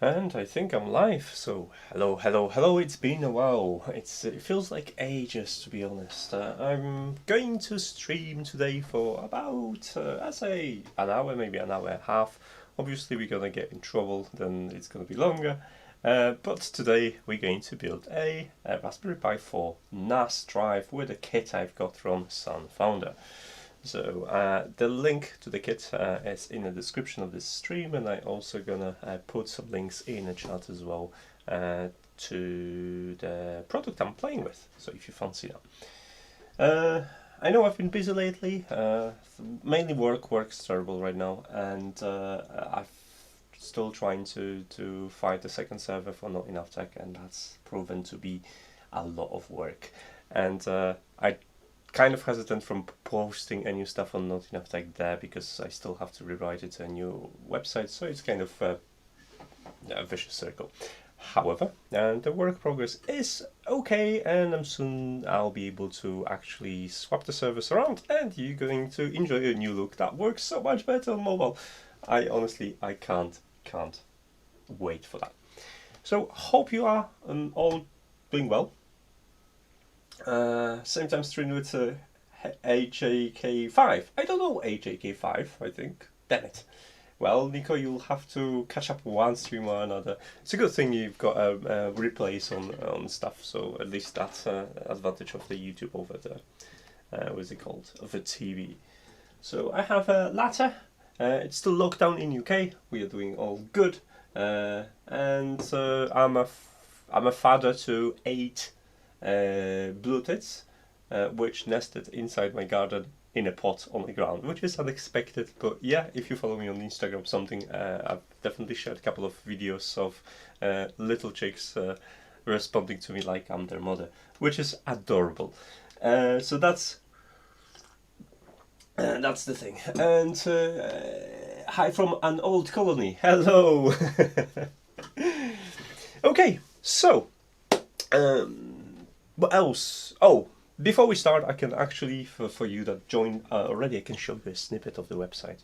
And I think I'm live, so hello, hello, hello, it's been a while. It feels like ages, to be honest. I'm going to stream today for about, I'd say an hour, maybe an hour and a half. Obviously we're gonna get in trouble, then it's gonna be longer. But today we're going to build a Raspberry Pi 4 NAS drive with a kit I've got from SunFounder. So the link to the kit is in the description of this stream, and I'm also gonna put some links in the chat as well to the product I'm playing with, so if you fancy that. I know I've been busy lately, mainly work's terrible right now, and I'm still trying to find a second server for Not Enough Tech, and that's proven to be a lot of work. And I kind of hesitant from posting any new stuff on Not Enough Tech there because I still have to rewrite it to a new website, so it's kind of a vicious circle. However, the work progress is okay, and soon I'll be able to actually swap the servers around, and you're going to enjoy a new look that works so much better on mobile. I honestly can't wait for that. So hope you are all doing well. Same time streaming with HJK5. I don't know HJK5, I think. Damn it. Well, Nico, you'll have to catch up one stream or another. It's a good thing you've got replays on stuff, so at least that's advantage of the YouTube over the, what's it called, of the TV. So I have a latte. It's still lockdown in UK. We are doing all good. And I'm a father to 8 blue tits, which nested inside my garden in a pot on the ground, which is unexpected, but yeah, if you follow me on Instagram something, I've definitely shared a couple of videos of little chicks responding to me like I'm their mother, which is adorable. So that's the thing. And hi from an old colony. Hello. Okay, so what else? Oh, before we start, I can actually, for you that joined already, I can show you a snippet of the website.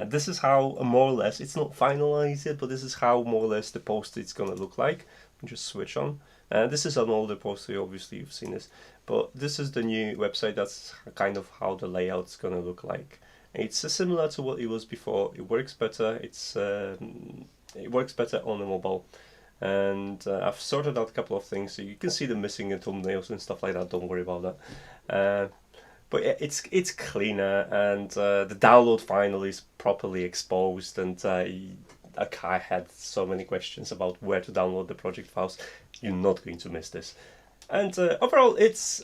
This is how, more or less, it's not finalized yet, but this is how more or less the poster is going to look like. Just switch on. This is an older poster, obviously you've seen this, but this is the new website. That's kind of how the layout's going to look like. It's similar to what it was before. It works better. It works better on the mobile. And I've sorted out a couple of things, so you can see the missing thumbnails and stuff like that. Don't worry about that. But yeah, it's cleaner, and the download file is properly exposed. And I had so many questions about where to download the project files. You're not going to miss this. And overall,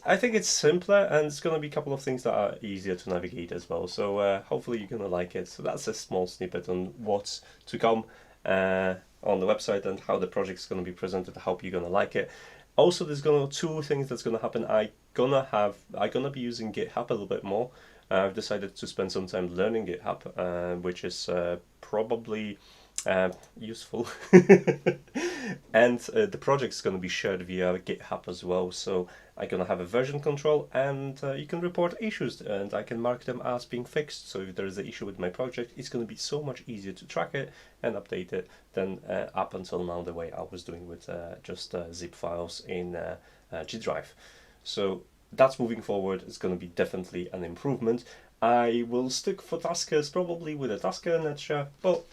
I think it's simpler, and it's going to be a couple of things that are easier to navigate as well. So hopefully you're going to like it. So that's a small snippet on what's to come on the website and how the project's going to be presented. I hope you're going to like it. Also, there's two things that's going to happen. I'm gonna be using GitHub a little bit more. I've decided to spend some time learning GitHub, which is probably useful. And the project's going to be shared via GitHub as well, so I'm going to have a version control, and you can report issues and I can mark them as being fixed. So if there is an issue with my project, it's going to be so much easier to track it and update it than up until now the way I was doing with just zip files in G Drive. So that's moving forward. It's going to be definitely an improvement. I will stick for taskers probably with a tasker nature, but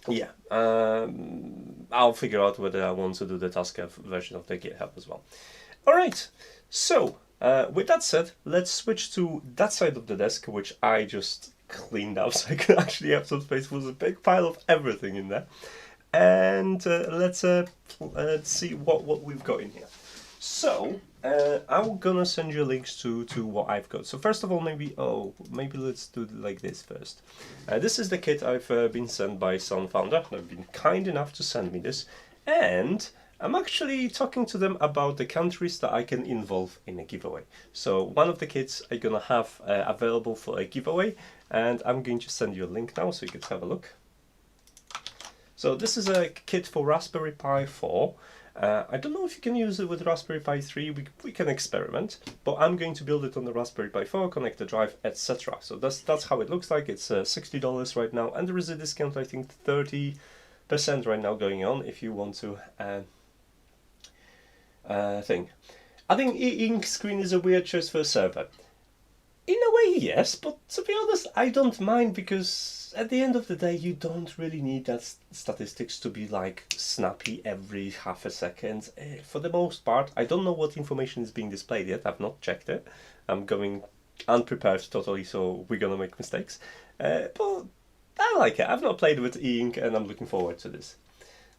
yeah, I'll figure out whether I want to do the tasker version of the GitHub as well. Alright, so with that said, let's switch to that side of the desk, which I just cleaned up so I can actually have some space. There's a big pile of everything in there. And let's see what we've got in here. So I'm gonna send you links to what I've got. So first of all, maybe let's do it like this first. This is the kit I've been sent by SunFounder. They've been kind enough to send me this, and I'm actually talking to them about the countries that I can involve in a giveaway. So one of the kits I'm gonna have available for a giveaway, and I'm going to send you a link now so you can have a look. So this is a kit for Raspberry Pi 4. I don't know if you can use it with Raspberry Pi 3, we can experiment, but I'm going to build it on the Raspberry Pi 4, connect the drive, etc. So that's how it looks like. It's $60 right now, and there is a discount, I think 30% 50% right now going on if you want to think. I think ink screen is a weird choice for a server. In a way, yes, but to be honest, I don't mind, because at the end of the day, you don't really need that statistics to be like snappy every half a second. For the most part, I don't know what information is being displayed yet. I've not checked it. I'm going unprepared totally, so we're gonna make mistakes. But I like it. I've not played with e-ink, and I'm looking forward to this.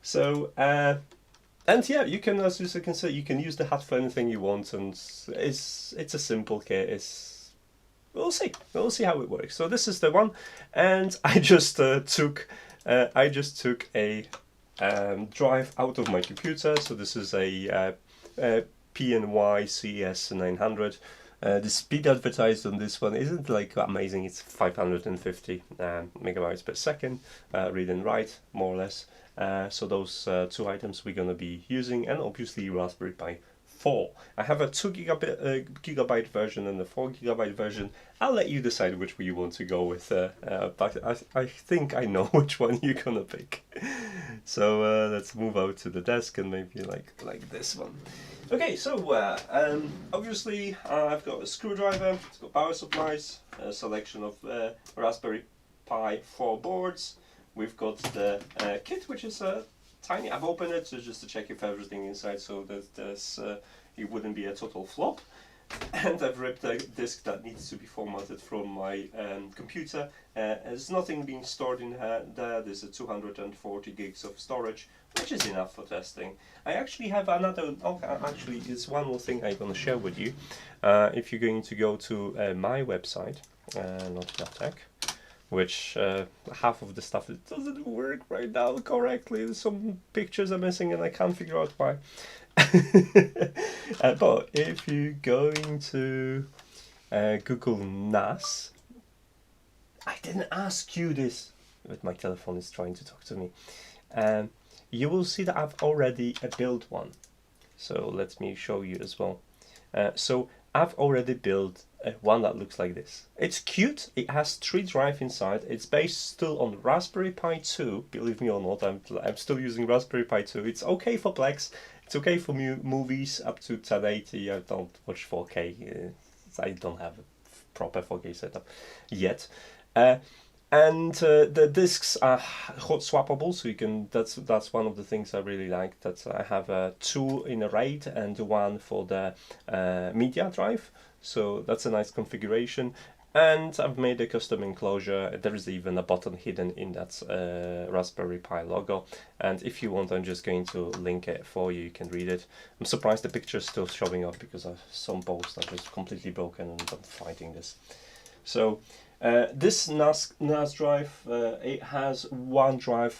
So, and yeah, you can, as you can see, you can use the hat for anything you want, and it's a simple kit. We'll see how it works. So this is the one, and I just took a drive out of my computer. So this is a PNY CES 900. The speed advertised on this one isn't like amazing. It's 550 megabytes per second, read and write, more or less. So those two items we're gonna be using, and obviously Raspberry Pi 4. I have a 2 gigabyte version and a 4 gigabyte version. I'll let you decide which one you want to go with, but I think I know which one you're gonna pick. So let's move out to the desk and maybe like this one. Okay, so obviously I've got a screwdriver, it's got power supplies, a selection of Raspberry Pi 4 boards. We've got the kit, which is tiny. I've opened it just to check if everything inside, so that it wouldn't be a total flop. And I've ripped a disk that needs to be formatted from my computer. There's nothing being stored in there. There's a 240 gigs of storage, which is enough for testing. I actually have another, actually there's one more thing I'm going to share with you. If you're going to go to my website, Tech, which half of the stuff, it doesn't work right now correctly. Some pictures are missing and I can't figure out why. But if you're going to Google NAS, I didn't ask you this, but my telephone is trying to talk to me. You will see that I've already built one. So let me show you as well. So I've already built one that looks like this. It's cute. It has 3 drives inside. It's based still on Raspberry Pi 2. Believe me or not, I'm still using Raspberry Pi 2. It's okay for Plex. It's okay for movies up to 1080. I don't watch 4K. I don't have a proper 4K setup yet. And the discs are hot swappable, so you can. That's one of the things I really like. That I have 2 in a RAID and 1 for the media drive. So that's a nice configuration. And I've made a custom enclosure. There is even a button hidden in that Raspberry Pi logo. And if you want, I'm just going to link it for you. You can read it. I'm surprised the picture is still showing up, because some posts are just completely broken and I'm fighting this. So this NAS drive, it has 1 drive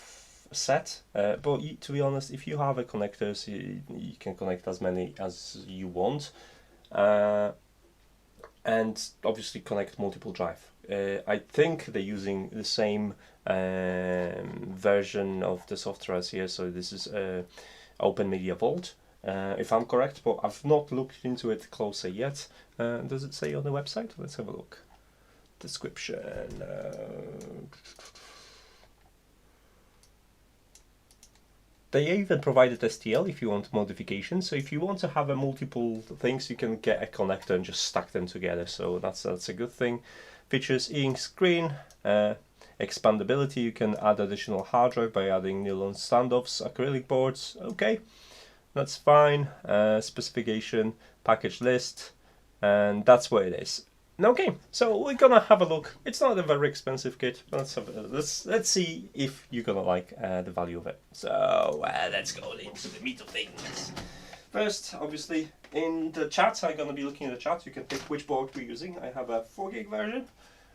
set, but to be honest, if you have a connectors, you can connect as many as you want, and obviously connect multiple drive. I think they're using the same version of the software as here, so this is Open Media Vault, if I'm correct, but I've not looked into it closer yet. Does it say on the website? Let's have a look. Description. They even provided STL if you want modifications. So if you want to have a multiple things, you can get a connector and just stack them together. So that's a good thing. Features e-ink screen, expandability. You can add additional hard drive by adding nylon standoffs, acrylic boards. Okay, that's fine. Specification, package list, and that's what it is. Okay, so we're gonna have a look. It's not a very expensive kit, but let's see if you're gonna like the value of it. So let's go into the meat of things. First, obviously, in the chat, I'm gonna be looking at the chat. You can pick which board we're using. I have a 4 gig version,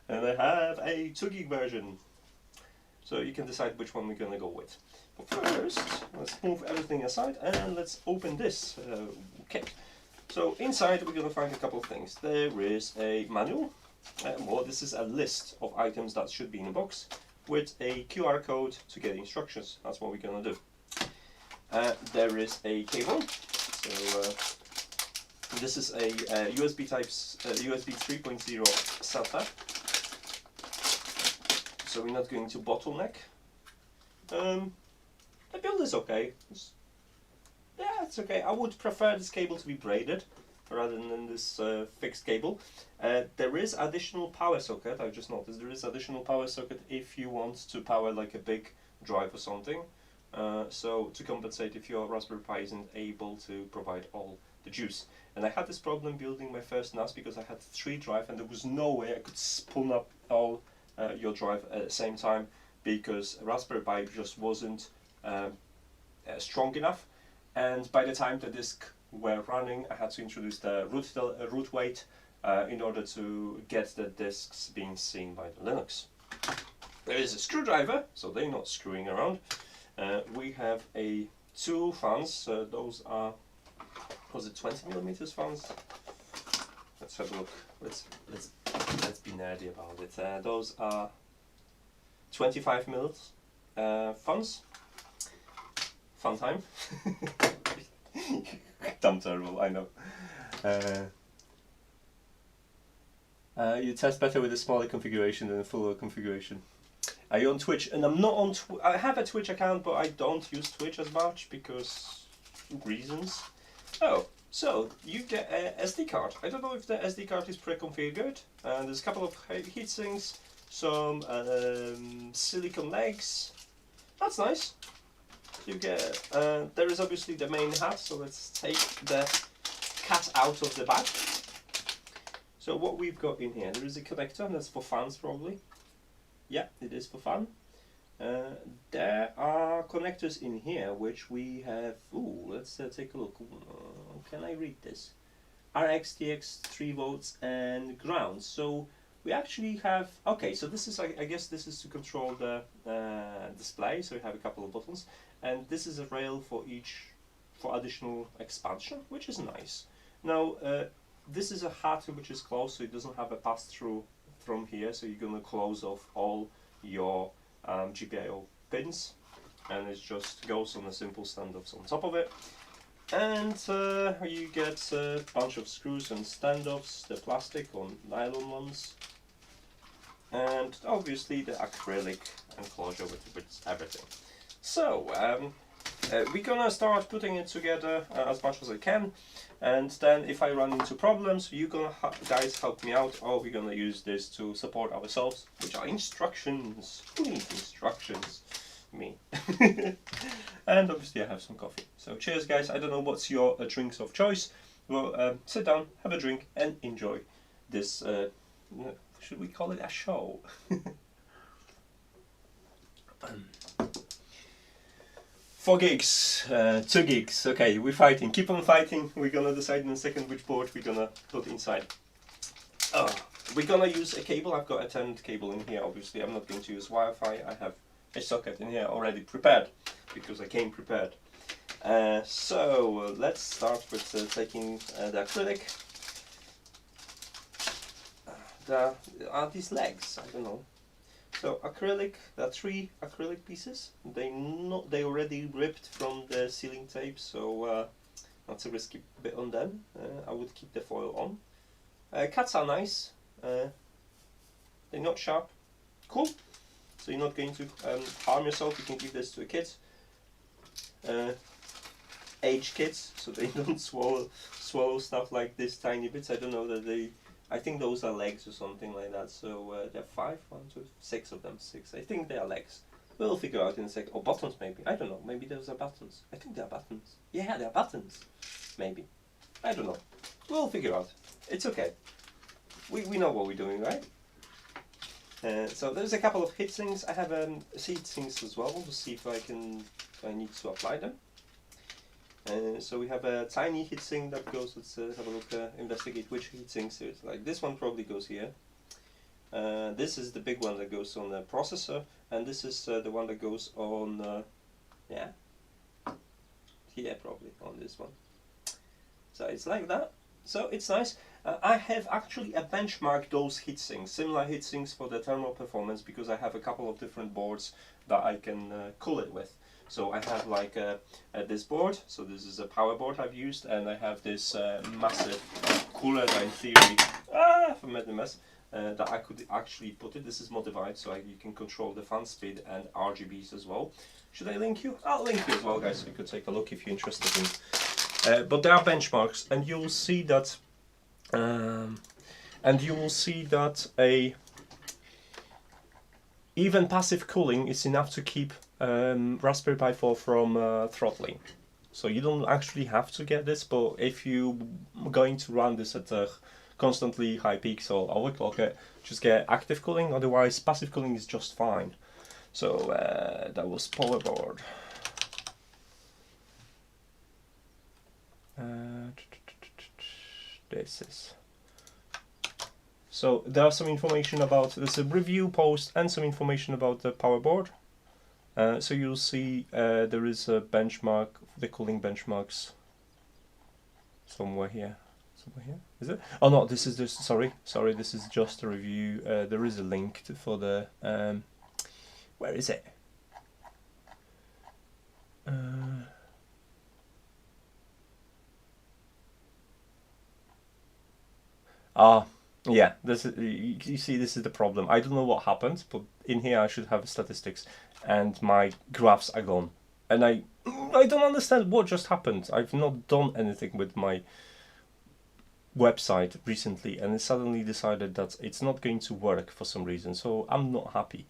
and I have a 2 gig version. So you can decide which one we're gonna go with. But first, let's move everything aside and let's open this kit. So inside we're going to find a couple of things. There is a manual, well, this is a list of items that should be in a box with a QR code to get instructions. That's what we're going to do. There is a cable. So this is a USB types USB 3.0 SATA. So we're not going to bottleneck. The build is okay. Yeah, it's okay. I would prefer this cable to be braided rather than this fixed cable. There is additional power socket. I've just noticed there is additional power socket if you want to power like a big drive or something. So to compensate if your Raspberry Pi isn't able to provide all the juice. And I had this problem building my first NAS because I had 3 drive and there was no way I could spoon up all your drive at the same time because Raspberry Pi just wasn't strong enough. And by the time the disk were running, I had to introduce the root weight in order to get the disks being seen by the Linux. There is a screwdriver, so they're not screwing around. We have 2 fans. Those are, was it 20mm fans? Let's have a look. Let's be nerdy about it. Those are 25mm fans. Fun time. Dumb terrible, I know. You test better with a smaller configuration than a fuller configuration. Are you on Twitch? And I'm not on I have a Twitch account, but I don't use Twitch as much because reasons. Oh, so you get a SD card. I don't know if the SD card is pre-configured. There's a couple of heat sinks, some silicone legs. That's nice. You get there is obviously the main hat, so let's take the cat out of the bag. So what we've got in here, there is a connector, and that's for fans probably. Yeah, it is for fun. There are connectors in here which we have. Ooh, let's take a look. Can I read this? RX, TX, 3 volts, and ground. So we actually have. Okay, so this is. I guess this is to control the display. So we have a couple of buttons, and this is a rail for additional expansion, which is nice. Now this is a hat which is closed, so it doesn't have a pass through from here, so you're gonna close off all your GPIO pins, and it just goes on a simple standoffs on top of it. And you get a bunch of screws and standoffs, the plastic or nylon ones, and obviously the acrylic enclosure with everything. So we're gonna start putting it together as much as I can, and then if I run into problems, you're gonna guys help me out, or we're gonna use this to support ourselves, which are instructions. Who needs instructions? Me. And obviously I have some coffee. So cheers guys. I don't know what's your drinks of choice. Well, sit down, have a drink, and enjoy this. Should we call it a show? 4 gigs, 2 gigs, okay, we're fighting, keep on fighting. We're gonna decide in a second which board we're gonna put inside. We're gonna use a cable. I've got a 10 cable in here, obviously. I'm not going to use Wi-Fi. I have a socket in here already prepared, because I came prepared. So let's start with taking the acrylic. Are these legs? I don't know. So acrylic, there are 3 acrylic pieces. They already ripped from the sealing tape, so that's a risky bit on them. I would keep the foil on. Cuts are nice. They're not sharp. Cool. So you're not going to harm yourself. You can give this to a kid. Age kids, so they don't swallow stuff like this tiny bits. I don't know that they. I think those are legs or something like that. So there are 5, 1, 2, 6 of them. 6. I think they are legs. We'll figure out in a sec. Or buttons maybe. I don't know. Maybe those are buttons. I think they are buttons. Yeah, they are buttons. Maybe. I don't know. We'll figure out. It's okay. We know what we're doing, right? So there's a couple of heat sinks. I have heat sinks as well to see if I need to apply them. So we have a tiny heatsink that goes. Let's have a look. Investigate which heatsinks it is. Like this one probably goes here. This is the big one that goes on the processor, and this is the one that goes on. Yeah, here probably on this one. So it's like that. So it's nice. I have actually benchmarked those heatsinks, similar heatsinks for the thermal performance, because I have a couple of different boards that I can cool it with. So I have like this board, so this is a power board I've used, and I have this massive cooler that in theory, I made a mess, that I could actually put it. This is modified, so you can control the fan speed and RGBs as well. Should I link you? I'll link you as well, guys, so you could take a look if you're interested in. But there are benchmarks, and you will see that. Even passive cooling is enough to keep Raspberry Pi 4 from throttling. So you don't actually have to get this, but if you're going to run this at constantly high peaks or overclock it, just get active cooling. Otherwise, passive cooling is just fine. So that was power board. This is. So there are some information about, there's a review post and some information about the power board. So you'll see there is a benchmark, the cooling benchmarks somewhere here. Somewhere here, is it? Oh no, this is just, sorry, this is just a review. There is a link for the, where is it? Yeah, this is, you see, this is the problem. I don't know what happened, but in here I should have statistics, and my graphs are gone. And I don't understand what just happened. I've not done anything with my website recently, and it suddenly decided that it's not going to work for some reason. So I'm not happy.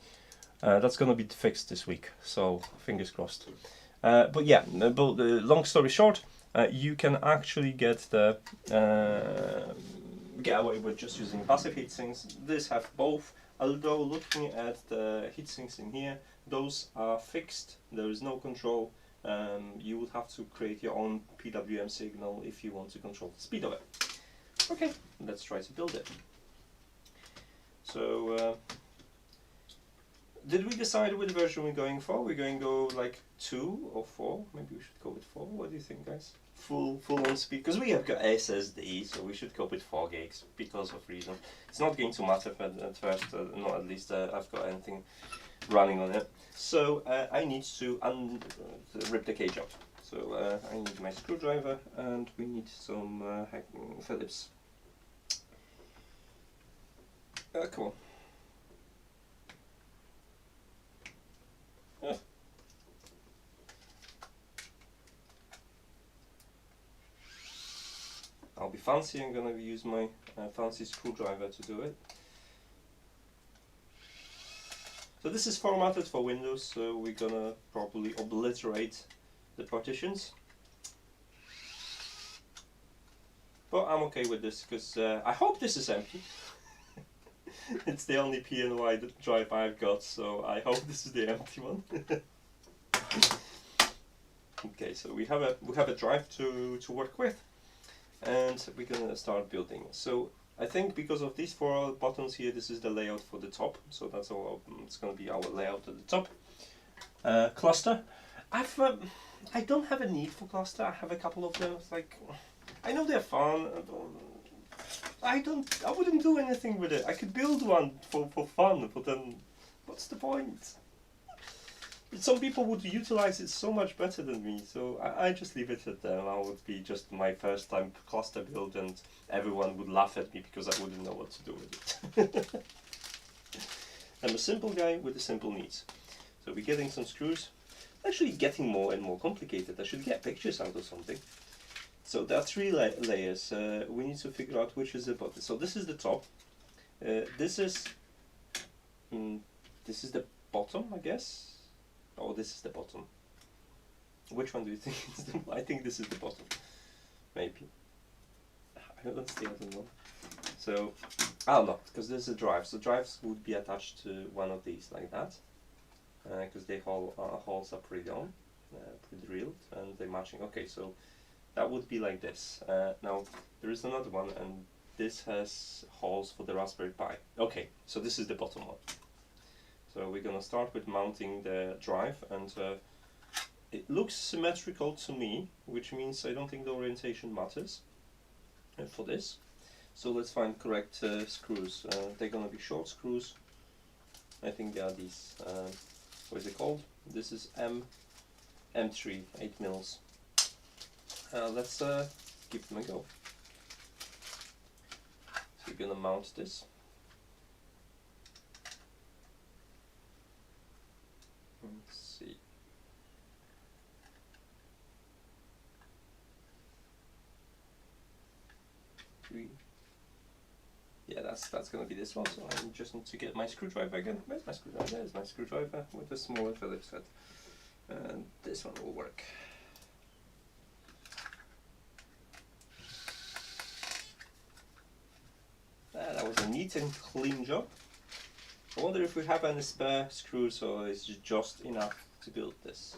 That's gonna be fixed this week. So fingers crossed. But yeah, long story short, you can actually get away with just using passive heatsinks. These have both, although looking at the heatsinks in here, those are fixed. There is no control. You would have to create your own PWM signal if you want to control the speed of it. Okay, let's try to build it. So, did we decide which version we're going for? We're going to go like 2 or 4? Maybe we should go with 4. What do you think, guys? Full on speed, because we have got SSD, so we should go with 4 gigs because of reason. It's not going to matter at first, not at least I've got anything running on it. So I need to rip the cage out. So I need my screwdriver, and we need some Phillips. Come on. I'll be fancy. I'm gonna use my fancy screwdriver to do it. So this is formatted for Windows, so we're gonna probably obliterate the partitions. But I'm okay with this because I hope this is empty. It's the only PNY drive I've got, so I hope this is the empty one. Okay, so we have a drive to work with. And we're gonna start building. So I think because of these 4 buttons here, this is the layout for the top. So that's all. It's gonna be our layout at the top. Cluster. I don't have a need for cluster. I have a couple of them. It's like, I know they're fun. I wouldn't do anything with it. I could build one for fun, but then what's the point? Some people would utilize it so much better than me, so I just leave it at that. I would be just my first time cluster build, and everyone would laugh at me because I wouldn't know what to do with it. I'm a simple guy with the simple needs. So we're getting some screws. Actually getting more and more complicated. I should get pictures out or something. So there are 3 layers. We need to figure out which is the bottom. So this is the top. This is the bottom, I guess. Oh, this is the bottom. Which one do you think is the... I think this is the bottom. Maybe. I don't know. So, oh no, because there's a drive. So drives would be attached to one of these like that. Because they holes are pre-on, pre-drilled, and they're matching. Okay, so that would be like this. Now, there is another one, and this has holes for the Raspberry Pi. Okay, so this is the bottom one. So we're gonna start with mounting the drive, and it looks symmetrical to me, which means I don't think the orientation matters for this. So let's find correct screws. They're gonna be short screws. I think they are these. What is it called? This is M3, 8 mils. Let's give them a go. So we're gonna mount this. Yeah, that's gonna be this one. So I just need to get my screwdriver again. Where's my screwdriver? There's my screwdriver with the smaller Phillips head, and this one will work. That was a neat and clean job. I wonder if we have any spare screws, or is it just enough to build this.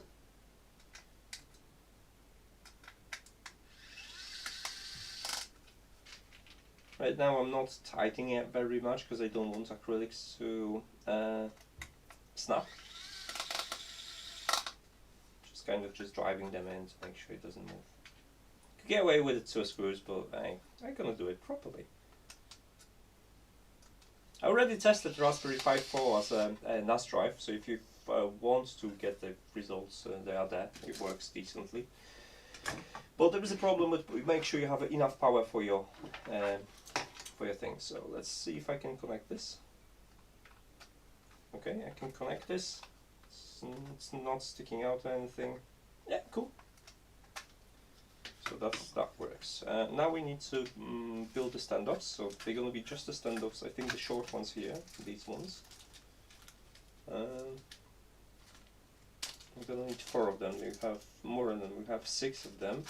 Right now I'm not tightening it very much because I don't want acrylics to snap. Just kind of just driving them in to make sure it doesn't move. Could get away with it 2 screws, but I'm gonna do it properly. I already tested Raspberry Pi 4 as a NAS drive, so if you want to get the results, they are there. It works decently. But there is a problem with make sure you have enough power for your thing. So let's see if I can connect this. Okay, I can connect this. It's not sticking out or anything. Yeah, cool. So that works. Now we need to build the standoffs. So they're going to be just the standoffs. I think the short ones here, these ones. We're going to need 4 of them. We have more of them. We have 6 of them.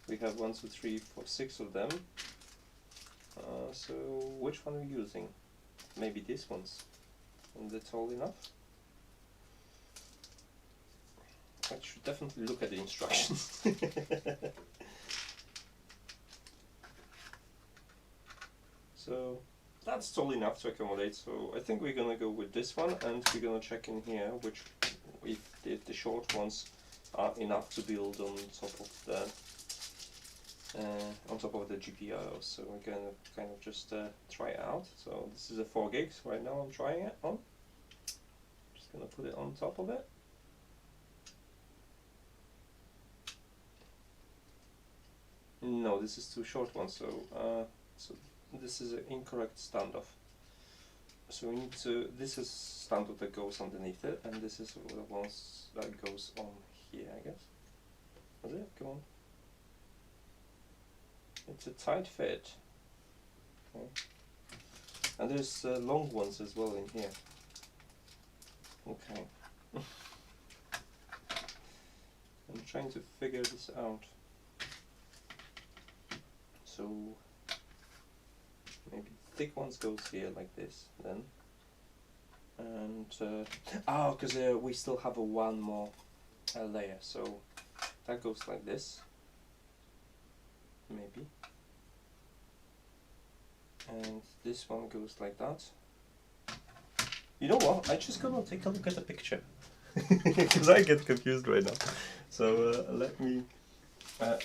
We have 1, 2, 3, 4, 6 of them. So which one are we using? Maybe these ones. And that's all enough. I should definitely look at the instructions. So that's tall enough to accommodate. So I think we're gonna go with this one, and we're gonna check in here which, if the short ones are enough to build on top of the GPIO. So we're gonna kind of just try it out. So this is a 4 gigs right now. I'm trying it on. Just gonna put it on top of it. No, this is too short one. So this is an incorrect standoff. So we need to. This is standoff that goes underneath it, and this is the ones that goes on here, I guess. Was it? Come on. It's a tight fit. Okay. And there's long ones as well in here. Okay. I'm trying to figure this out. So maybe thick ones goes here like this then. And because we still have one more layer, so that goes like this. Maybe. And this one goes like that. You know what? I just gonna take a look at the picture because I get confused right now. So let me do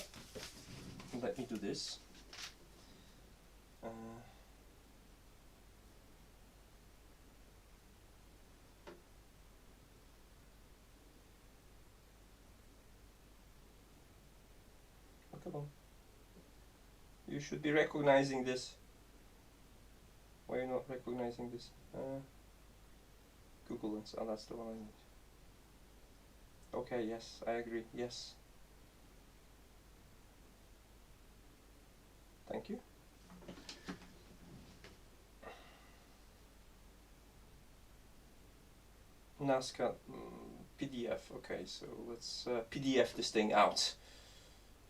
this. Come on. You should be recognizing this. Why are you not recognizing this? Google Lens. Oh, that's the one I need. Okay, yes, I agree. Yes. Thank you. NASCAR PDF. Okay, so let's PDF this thing out.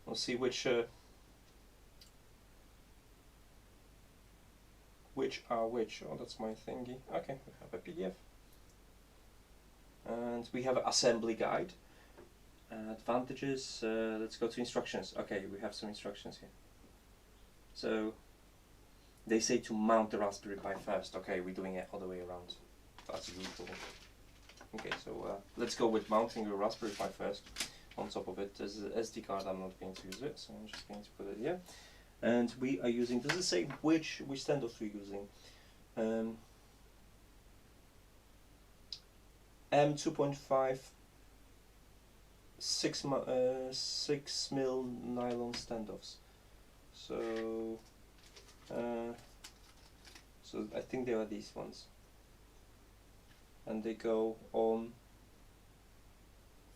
We'll see which are which. Oh, that's my thingy. Okay, we have a PDF. And we have an assembly guide. Advantages. Let's go to instructions. Okay, we have some instructions here. So they say to mount the Raspberry Pi first. Okay, we're doing it all the way around. That's usual. Okay, so let's go with mounting the Raspberry Pi first. On top of it, there's an SD card. I'm not going to use it, so I'm just going to put it here. And we are using. Does it say which standoffs we're using? M2.5 6 mil nylon standoffs. So I think they are these ones, and they go on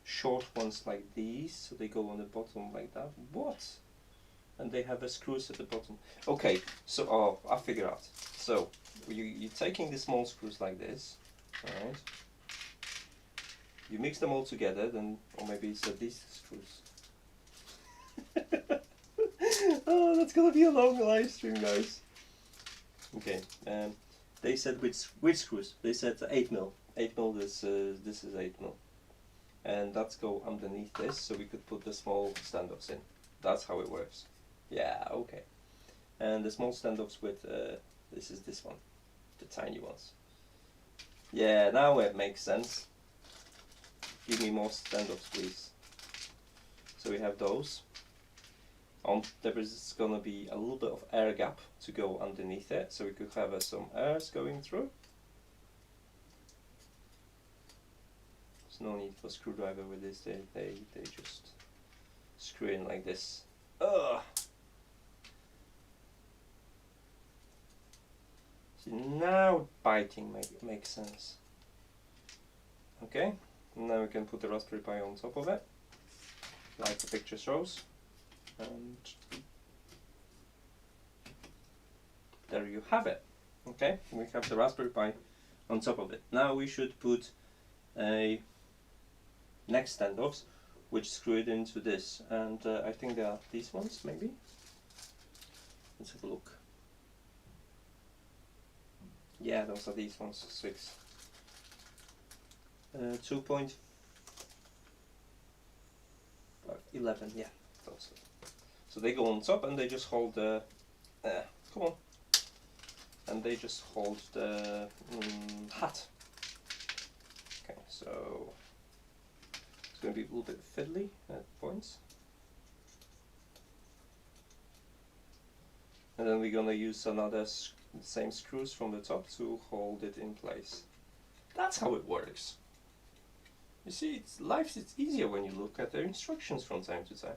short ones like these, so they go on the bottom like that. What? and they have a screws at the bottom. Okay, so I figure out. So you're taking the small screws like this, right? You mix them all together, then, or maybe it's these screws. Oh, that's gonna be a long live stream, guys. Okay, they said which screws? They said 8mm. 8mm. This is 8mm, and that's go underneath this, so we could put the small standoffs in. That's how it works. Yeah, okay. And the small standoffs with this is this one, the tiny ones. Yeah, now it makes sense. Give me more standoffs, please. So we have those. There is gonna be a little bit of air gap to go underneath it, so we could have some airs going through. There's no need for screwdriver with this. They just screw in like this. Ugh. See, now biting makes sense. Okay, now we can put the Raspberry Pi on top of it, like the picture shows. And there you have it. Okay, we have the Raspberry Pi on top of it. Now we should put a neck standoffs which screw it into this, and I think they are these ones, maybe. Let's have a look. Yeah, those are these ones, 6. 2.11, yeah, those. So they go on top and they just hold the, come on, and they just hold the hat. Okay, so it's going to be a little bit fiddly at points. And then we're going to use another same screws from the top to hold it in place. That's how it works. You see, it's easier when you look at the instructions from time to time.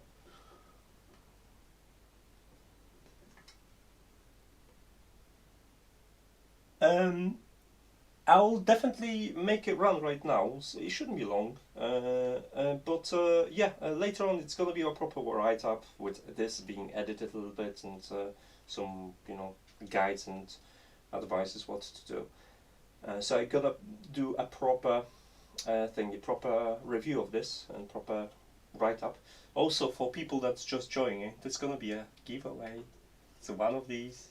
I'll definitely make it run right now, so it shouldn't be long. But yeah, later on it's gonna be a proper write-up with this being edited a little bit and some, guides and advices what to do. So I'm gonna do a proper a proper review of this and proper write-up. Also, for people that's just joining it, there's gonna be a giveaway. So one of these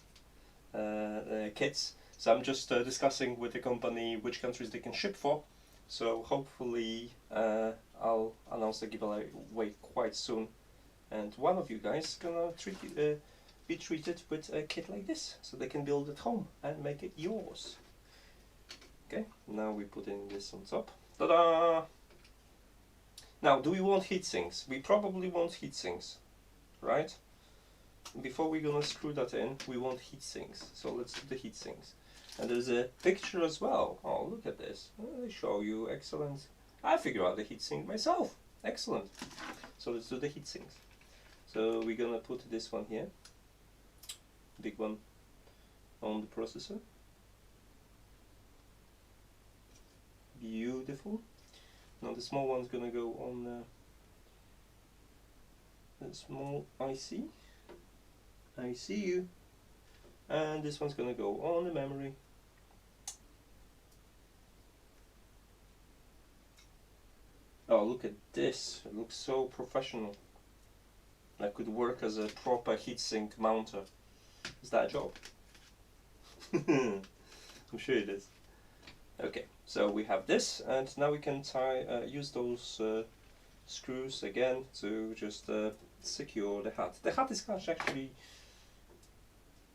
kits. So I'm just discussing with the company which countries they can ship for. So hopefully I'll announce the giveaway quite soon, and one of you guys is gonna be treated with a kit like this, so they can build it home and make it yours. Okay, now we put in this on top. Ta-da! Now, do we want heat sinks? We probably want heat sinks, right? Before we're gonna screw that in, we want heat sinks. So let's do the heat sinks. And there's a picture as well. Oh, look at this. I show you. Excellent. I figure out the heatsink myself. Excellent. So let's do the heatsinks. So we're gonna put this one here. Big one on the processor. Beautiful. Now the small one's gonna go on the small IC. I see you. And this one's gonna go on the memory. Oh, look at this. It looks so professional. That could work as a proper heatsink mounter. Is that a job? I'm sure it is. Okay, so we have this, and now we can use those screws again to just secure the hat. The hat is actually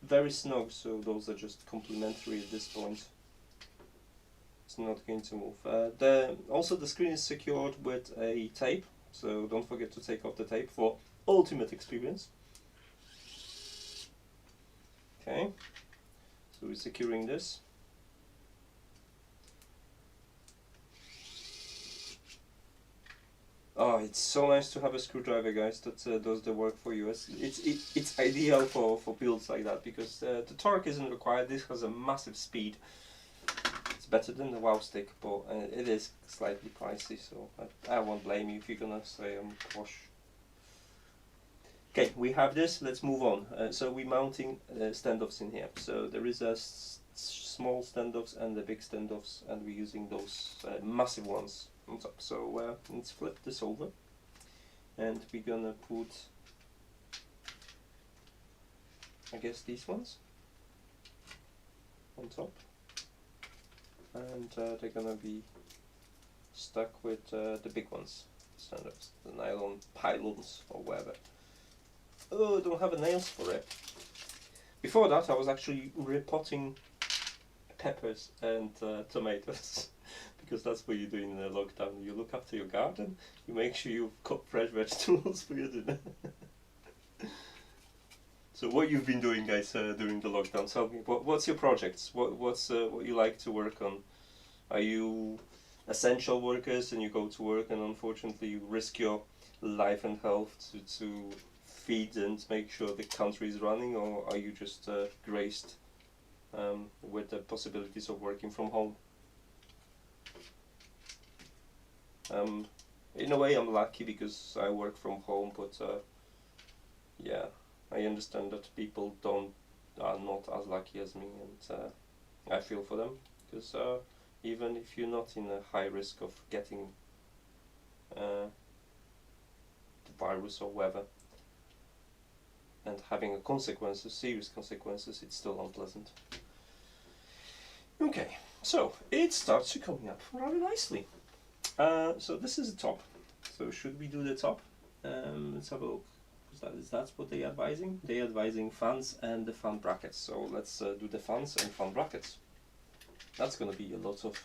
very snug, so those are just complementary at this point. It's not going to move. Also the screen is secured with a tape, so don't forget to take off the tape for ultimate experience. Okay, so we're securing this. Oh, it's so nice to have a screwdriver, guys, that does the work for you. It's ideal for builds like that, because the torque isn't required. This has a massive speed. It's better than the wow stick, but it is slightly pricey, so I won't blame you if you're gonna say I'm posh. Okay, we have this. Let's move on. So we're mounting standoffs in here. So there is a small standoffs and the big standoffs, and we're using those massive ones on top. So let's flip this over, and we're gonna put, I guess, these ones on top, and they're gonna be stuck with the big ones, standoffs, the nylon pylons or whatever. Oh, I don't have nails for it. Before that, I was actually repotting peppers and tomatoes because that's what you do in the lockdown. You look after your garden, you make sure you've got fresh vegetables for your dinner. So what you've been doing, guys, during the lockdown? Tell me, what's your projects? What you like to work on? Are you essential workers and you go to work and unfortunately you risk your life and health to feed and make sure the country is running, or are you just graced with the possibilities of working from home? In a way, I'm lucky because I work from home, but yeah, I understand that people are not as lucky as me, and I feel for them because even if you're not in a high risk of getting the virus or whatever, and having serious consequences, it's still unpleasant. Okay, so it starts coming up rather nicely. So this is the top. So should we do the top? Let's have a look. That's what they're advising. They're advising fans and the fan brackets. So let's do the fans and fan brackets. That's gonna be a lot of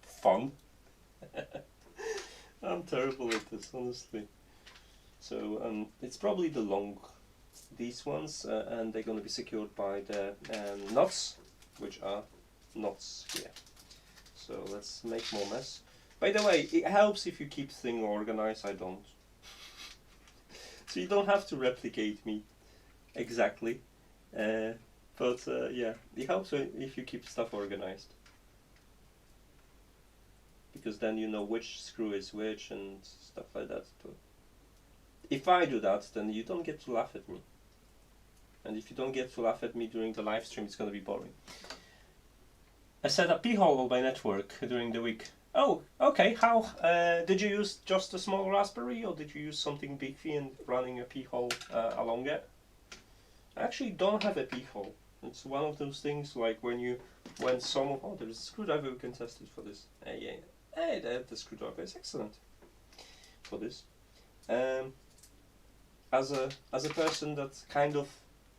fun. I'm terrible at this, honestly. So it's probably these ones, and they're going to be secured by the nuts, which are nuts here. So let's make more mess. By the way, it helps if you keep things organized. I don't. So you don't have to replicate me exactly, but yeah, it helps if you keep stuff organized, because then you know which screw is which and stuff like that. But if I do that, then you don't get to laugh at me. And if you don't get to laugh at me during the live stream, it's going to be boring. I set a Pi-hole on my network during the week. Oh, okay. How? Did you use just a small Raspberry, or did you use something beefy and running a Pi-hole along it? I actually don't have a Pi-hole. It's one of those things like when some... Oh, there's a screwdriver, we can test it for this. Yeah. Hey, the screwdriver is excellent for this. As a person that kind of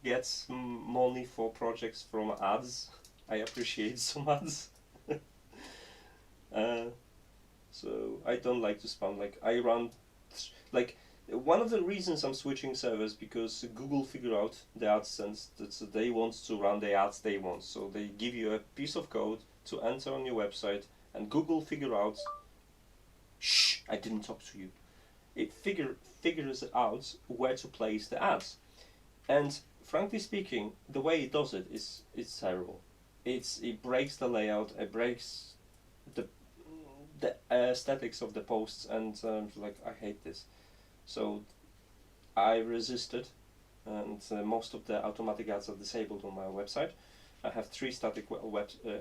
gets money for projects from ads, I appreciate some ads. So I don't like to spam. Like I run, like one of the reasons I'm switching servers because Google figure out the AdSense that they want to run the ads they want. So they give you a piece of code to enter on your website, and Google figure out. Shh! I didn't talk to you. It figures out where to place the ads, and frankly speaking, the way it does it is terrible. It breaks the layout, it breaks the aesthetics of the posts, and like I hate this. So I resisted, and most of the automatic ads are disabled on my website. I have 3 static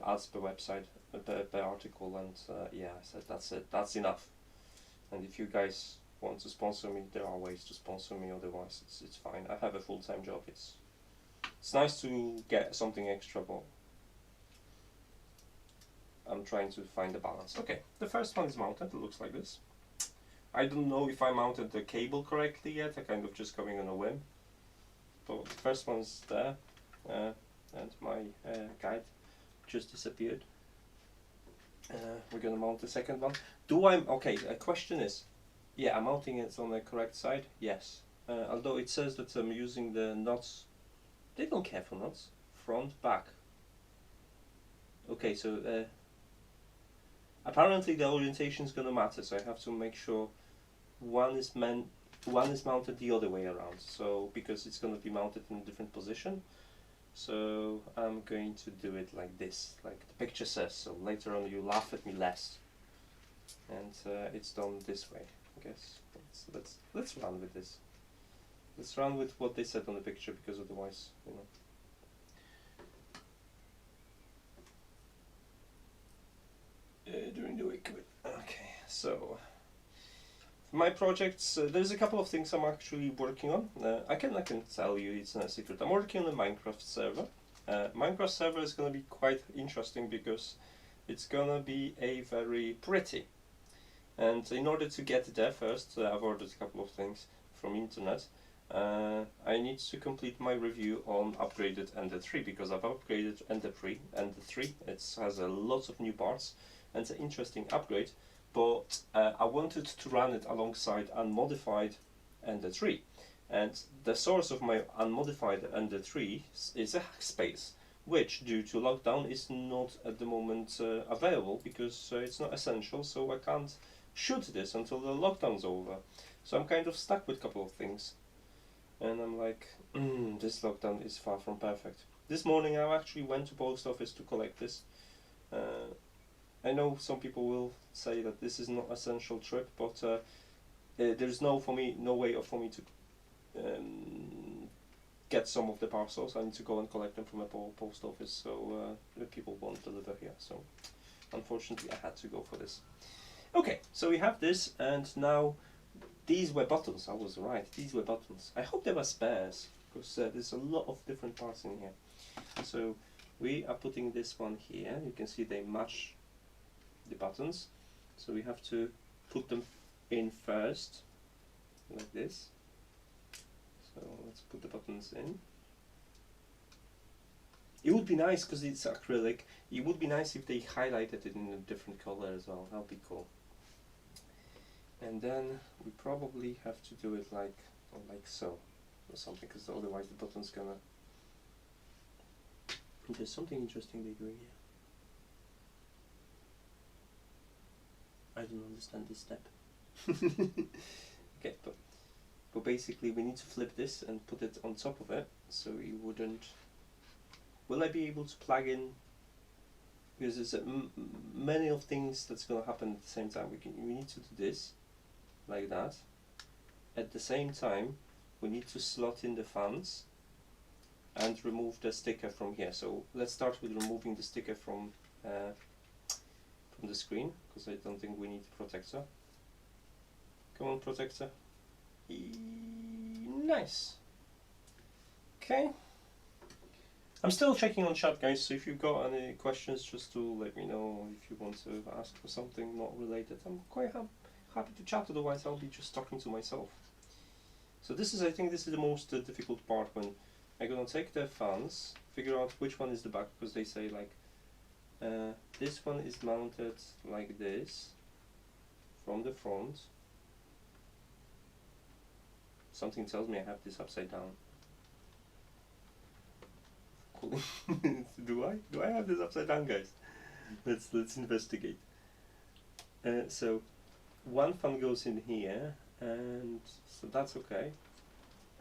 ads per website per article, and yeah, I said that's it. That's enough. And if you guys want to sponsor me, there are ways to sponsor me. Otherwise, it's fine. I have a full-time job. It's nice to get something extra, but I'm trying to find a balance. Okay, the first one is mounted. It looks like this. I don't know if I mounted the cable correctly yet. I'm kind of just going on a whim. But the first one's there, and my guide just disappeared. We're gonna mount the second one. Okay, the question is, yeah, I'm mounting it on the correct side, yes. Although it says that I'm using the nuts, they don't care for nuts, front, back. Okay, so apparently the orientation is gonna matter, so I have to make sure one is mounted the other way around, so because it's gonna be mounted in a different position. So I'm going to do it like this, like the picture says, so later on you laugh at me less. And it's done this way, I guess. Let's run with this. let's run with what they said on the picture, because otherwise, you know. During the week. Okay, so my projects. There's a couple of things I'm actually working on. I can tell you, it's not a secret. I'm working on a Minecraft server. Minecraft server is going to be quite interesting because it's going to be a very pretty. And in order to get there first, I've ordered a couple of things from internet. I need to complete my review on upgraded Ender 3, because I've upgraded Ender 3. It has a lot of new parts and it's an interesting upgrade, but I wanted to run it alongside unmodified Ender 3. And the source of my unmodified Ender 3 is a hack space, which due to lockdown is not at the moment available, because it's not essential, so I can't shoot this until the lockdown's over. So I'm kind of stuck with a couple of things. And I'm like, this lockdown is far from perfect. This morning I actually went to post office to collect this. I know some people will say that this is not essential trip, but there's no way for me to get some of the parcels. I need to go and collect them from a post office, so the people won't deliver here. So unfortunately I had to go for this. Okay, so we have this, and now these were buttons. I was right, these were buttons. I hope they were spares, because there's a lot of different parts in here. So we are putting this one here. You can see they match the buttons. So we have to put them in first, like this. So let's put the buttons in. It would be nice, because it's acrylic, it would be nice if they highlighted it in a different color as well. That would be cool. And then we probably have to do it like so, or something, because otherwise the button's gonna... There's something interesting they're doing here. I don't understand this step. Okay, but basically we need to flip this and put it on top of it, so you wouldn't... Will I be able to plug in? Because there's many of things that's going to happen at the same time. We need to do this, like that. At the same time, we need to slot in the fans and remove the sticker from here. So let's start with removing the sticker from the screen, because I don't think we need a protector. Come on, protector. Nice. Okay. I'm still checking on chat, guys, so if you've got any questions, just to let me know. If you want to ask for something not related, I'm quite happy to chat, otherwise I'll be just talking to myself. So I think this is the most difficult part, when I'm gonna take the fans, figure out which one is the back, because they say like this one is mounted like this from the front. Something tells me I have this upside down. Do I have this upside down, guys? Let's investigate. So one fan goes in here, and so that's okay.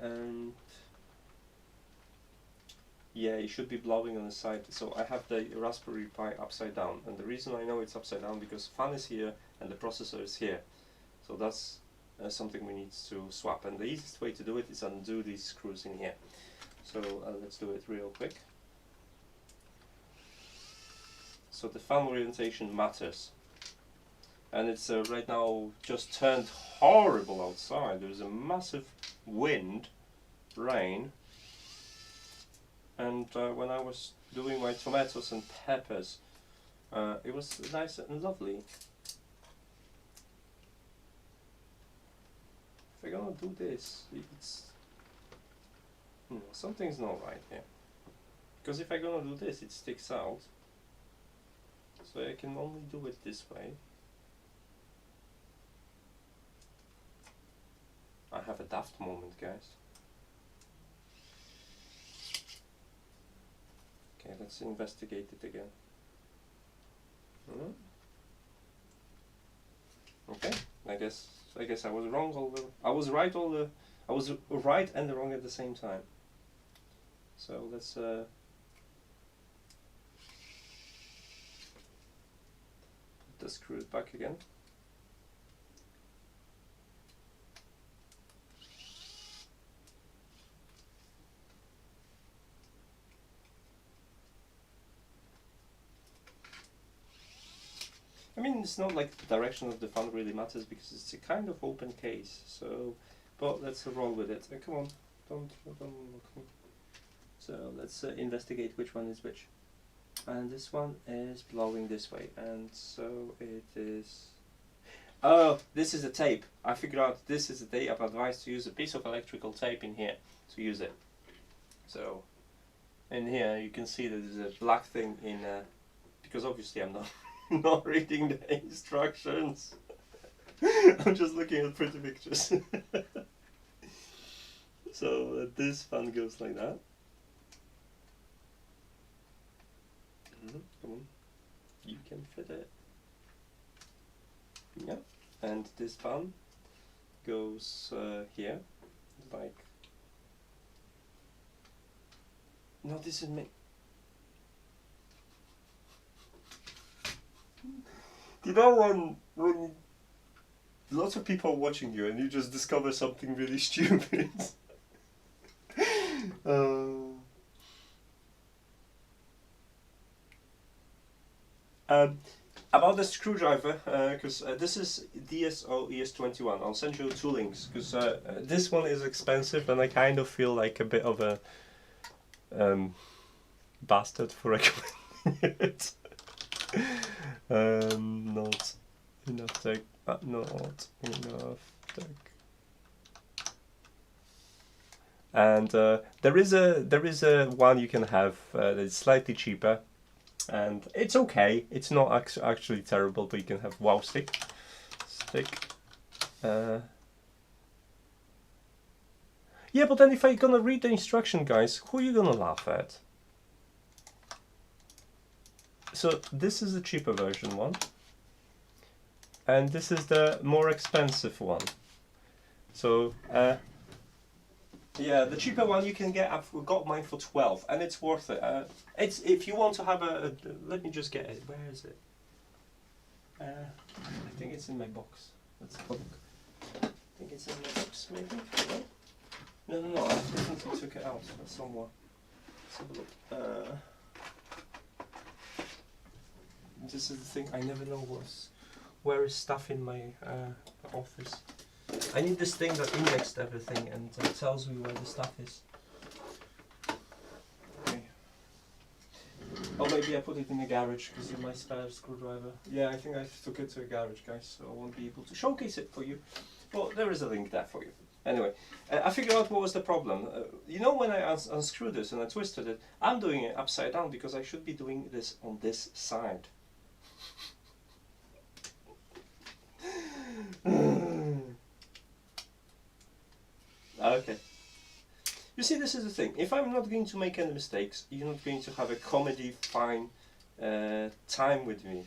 And yeah, it should be blowing on the side. So I have the Raspberry Pi upside down, and the reason I know it's upside down because fan is here and the processor is here. So that's something we need to swap, and the easiest way to do it is undo these screws in here. So let's do it real quick. So the fan orientation matters, and it's right now just turned horrible outside. There's a massive wind, rain, and when I was doing my tomatoes and peppers, it was nice and lovely. If I'm gonna do this, something's not right here. Because if I'm gonna do this, it sticks out. So I can only do it this way. I have a daft moment, guys. Okay, let's investigate it again. Okay, I guess I was wrong. I was right and wrong at the same time. So let's put the screws back again. mean, it's not like the direction of the fan really matters because it's a kind of open case. So, but let's roll with it. Come on, don't look me. So let's investigate which one is which. And this one is blowing this way, and so it is. Oh, this is a tape. I figured out this is a tape. I've advised to use a piece of electrical tape in here to use it. So, in here you can see that there's a black thing in. Because obviously I'm not not reading the instructions. I'm just looking at pretty pictures. So this fan goes like that. Come on, you can fit it. Yeah, and this fan goes here, like. No, this is me. You know when lots of people are watching you and you just discover something really stupid. About the screwdriver, because this is DSO ES21. I'll send you 2 links because this one is expensive and I kind of feel like a bit of a bastard for recommending it. Not enough tech. Not enough tech. And there is a one you can have that's slightly cheaper, and it's okay. It's not actually terrible, but you can have wow stick. Yeah, but then if I'm gonna read the instruction, guys, who are you gonna laugh at? So this is the cheaper version one, and this is the more expensive one. So yeah, the cheaper one you can get. I've got mine for 12, and it's worth it. It's if you want to have let me just get it. Where is it? I think it's in my box. Let's have a look. I think it's in my box, maybe. No. I definitely took it out somewhere. Let's have a look. This is the thing. I never know where is stuff in my office. I need this thing that indexed everything and tells me where the stuff is. Okay. Oh, maybe I put it in the garage because of my spare screwdriver. Yeah, I think I took it to a garage, guys, so I won't be able to showcase it for you. But there is a link there for you. Anyway, I figured out what was the problem. You know, when I unscrewed this and I twisted it, I'm doing it upside down because I should be doing this on this side. Okay. You see, this is the thing. If I'm not going to make any mistakes, you're not going to have a comedy fine time with me.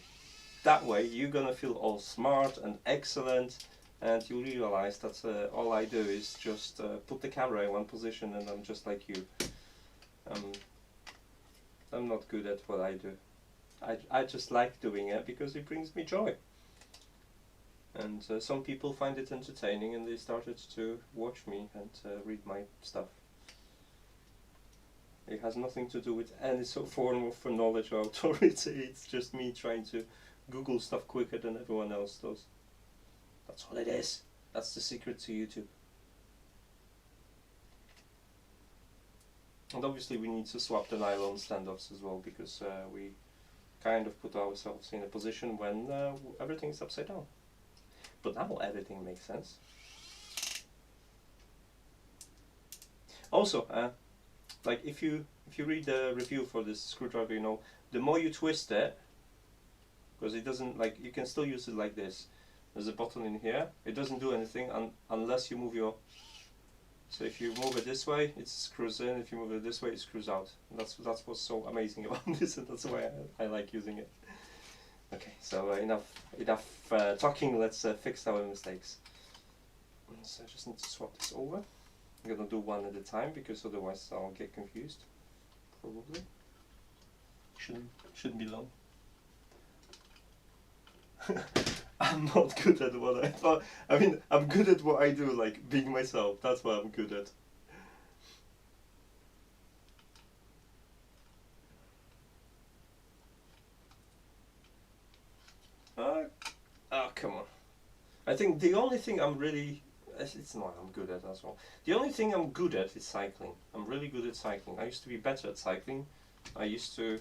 That way, you're gonna feel all smart and excellent, and you realize that all I do is just put the camera in one position, and I'm just like you. I'm not good at what I do. I just like doing it because it brings me joy. And some people find it entertaining and they started to watch me and read my stuff. It has nothing to do with any sort of form of knowledge or authority. It's just me trying to Google stuff quicker than everyone else does. That's all it is. That's the secret to YouTube. And obviously we need to swap the nylon standoffs as well because we kind of put ourselves in a position when everything is upside down. But now everything makes sense. Also, like if you read the review for this screwdriver, you know, the more you twist it, because it doesn't, like, you can still use it like this. There's a button in here. It doesn't do anything unless you move your. So if you move it this way, it screws in. If you move it this way, it screws out. And that's what's so amazing about this, and that's why I like using it. Okay, so enough talking. Let's fix our mistakes. So I just need to swap this over. I'm gonna do one at a time because otherwise I'll get confused. Probably shouldn't be long. I'm not good at what I thought. I mean, I'm good at what I do, like being myself. That's what I'm good at. I think the only thing I'm really, it's not I'm good at as well. The only thing I'm good at is cycling. I'm really good at cycling. I used to be better at cycling. I used to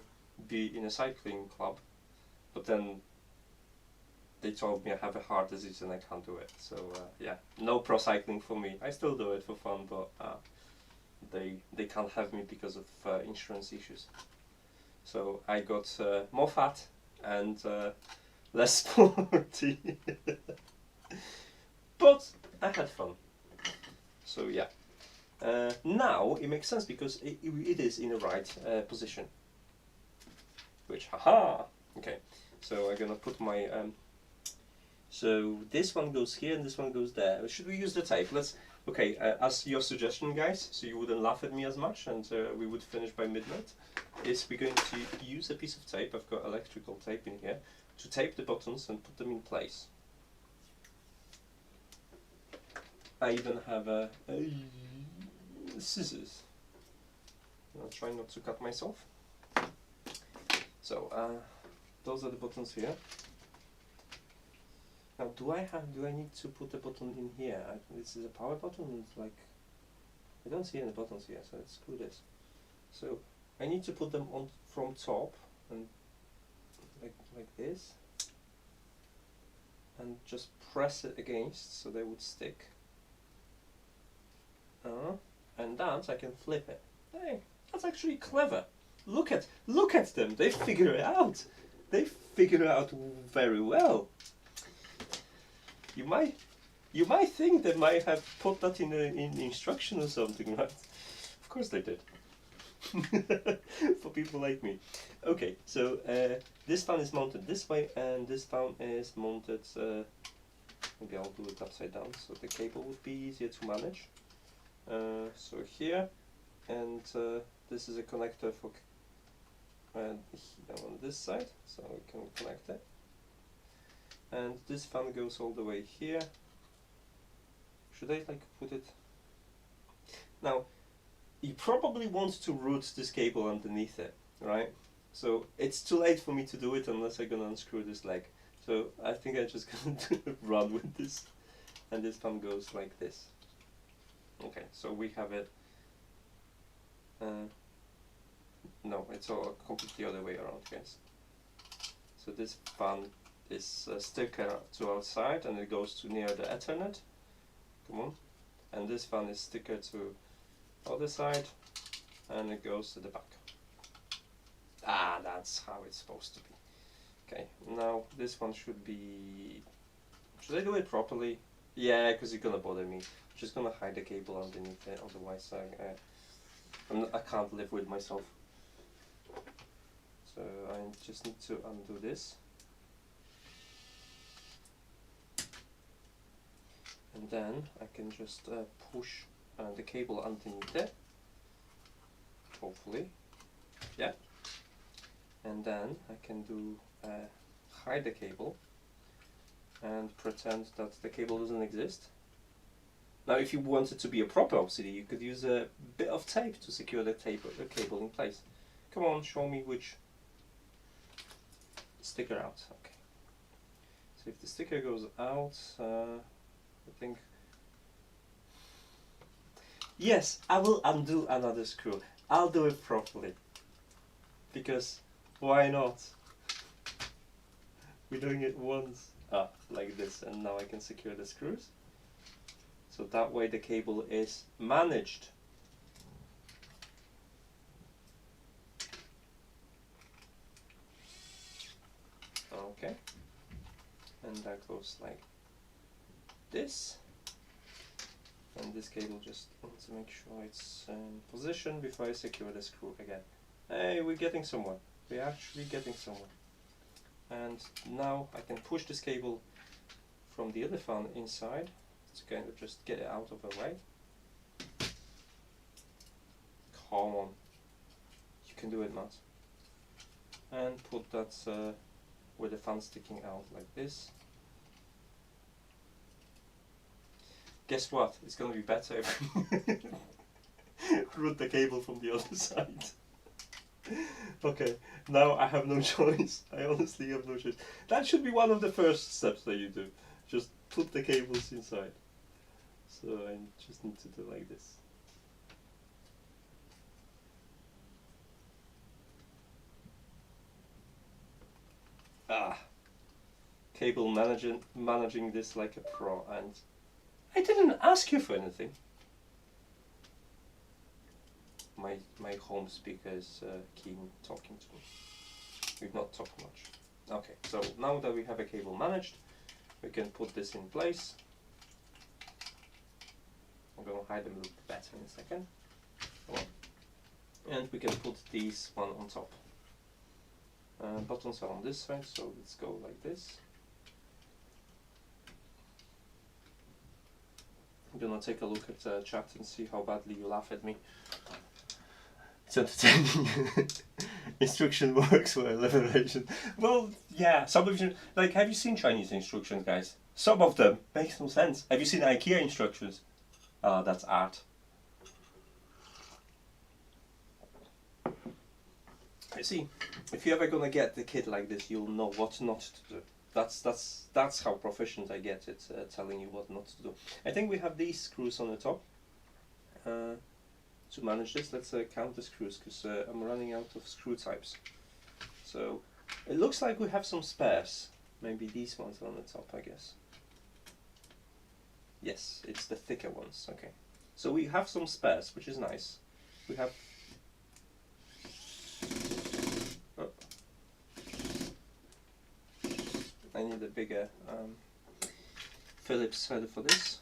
be in a cycling club, but then they told me I have a heart disease and I can't do it. So yeah, no pro cycling for me. I still do it for fun, but they can't have me because of insurance issues. So I got more fat and less sporty. But I had fun. So yeah. Now it makes sense because it is in the right position. Which, haha! Okay, so I'm gonna put my... so this one goes here and this one goes there. Should we use the tape? Let's... Okay, as your suggestion, guys, so you wouldn't laugh at me as much and we would finish by midnight, is we're going to use a piece of tape, I've got electrical tape in here, to tape the buttons and put them in place. I even have scissors. I'll try not to cut myself. So those are the buttons here. Now, do I need to put the button in here? This is a power button. It's like I don't see any buttons here, so let's screw this. So I need to put them on from top and like this, and just press it against so they would stick. And that I can flip it. Hey, that's actually clever. Look at them. They figure it out. They figure it out very well. You might think they might have put that in instruction or something, right? Of course they did. For people like me. Okay, so this fan is mounted this way, and this fan is mounted. Maybe I'll do it upside down so the cable would be easier to manage. So here, and this is a connector for on this side, so we can connect it. And this fan goes all the way here. Should I like put it? Now, you probably want to route this cable underneath it, right? So it's too late for me to do it unless I'm gonna unscrew this leg. So I think I'm just gonna run with this, and this fan goes like this. Okay, so we have it. No, it's all completely the other way around, guys. So this fan is a sticker to outside, and it goes to near the Ethernet. Come on. And this fan is sticker to other side, and it goes to the back. Ah, that's how it's supposed to be. Okay, now this one should be... Should I do it properly? Yeah, because it's gonna bother me. I'm just gonna hide the cable underneath it, otherwise I can't live with myself. So I just need to undo this. And then I can just push the cable underneath it, hopefully, yeah. And then I can do hide the cable and pretend that the cable doesn't exist. Now, if you wanted to be a proper OCD, you could use a bit of tape to secure the cable in place. Come on, show me which sticker out. Okay. So if the sticker goes out, I think... Yes, I will undo another screw. I'll do it properly. Because why not? We're doing it once. Like this, and now I can secure the screws. So that way the cable is managed. Okay. And that goes like this. And this cable just wants to make sure it's in position before I secure the screw again. Hey, we're getting somewhere. We're actually getting somewhere. And now I can push this cable from the other fan inside to kind of just get it out of the way. Come on. You can do it, Matt. And put that with the fan sticking out like this. Guess what? It's going to be better if we route the cable from the other side. Okay, now I have no choice. I honestly have no choice. That should be one of the first steps that you do. Just put the cables inside. So I just need to do like this. Cable managing this like a pro, and I didn't ask you for anything. My home speaker is keen talking to me. We've not talked much. Okay, so now that we have a cable managed, we can put this in place. I'm going to hide them a little bit better in a second. And we can put these one on top. Buttons are on this side, so let's go like this. I'm gonna take a look at the chat and see how badly you laugh at me. It's entertaining. Instruction works for liberation. Well, yeah, some of you, like, have you seen Chinese instructions, guys? Some of them makes no sense. Have you seen IKEA instructions? Oh, that's art. I see. If you're ever gonna get the kit like this, you'll know what not to do. That's how proficient I get at telling you what not to do. I think we have these screws on the top to manage this. Let's count the screws, because I'm running out of screw types. So it looks like we have some spares. Maybe these ones are on the top, I guess. Yes, it's the thicker ones. Okay, so we have some spares, which is nice. We have. Oh. I need a bigger Phillips header for this.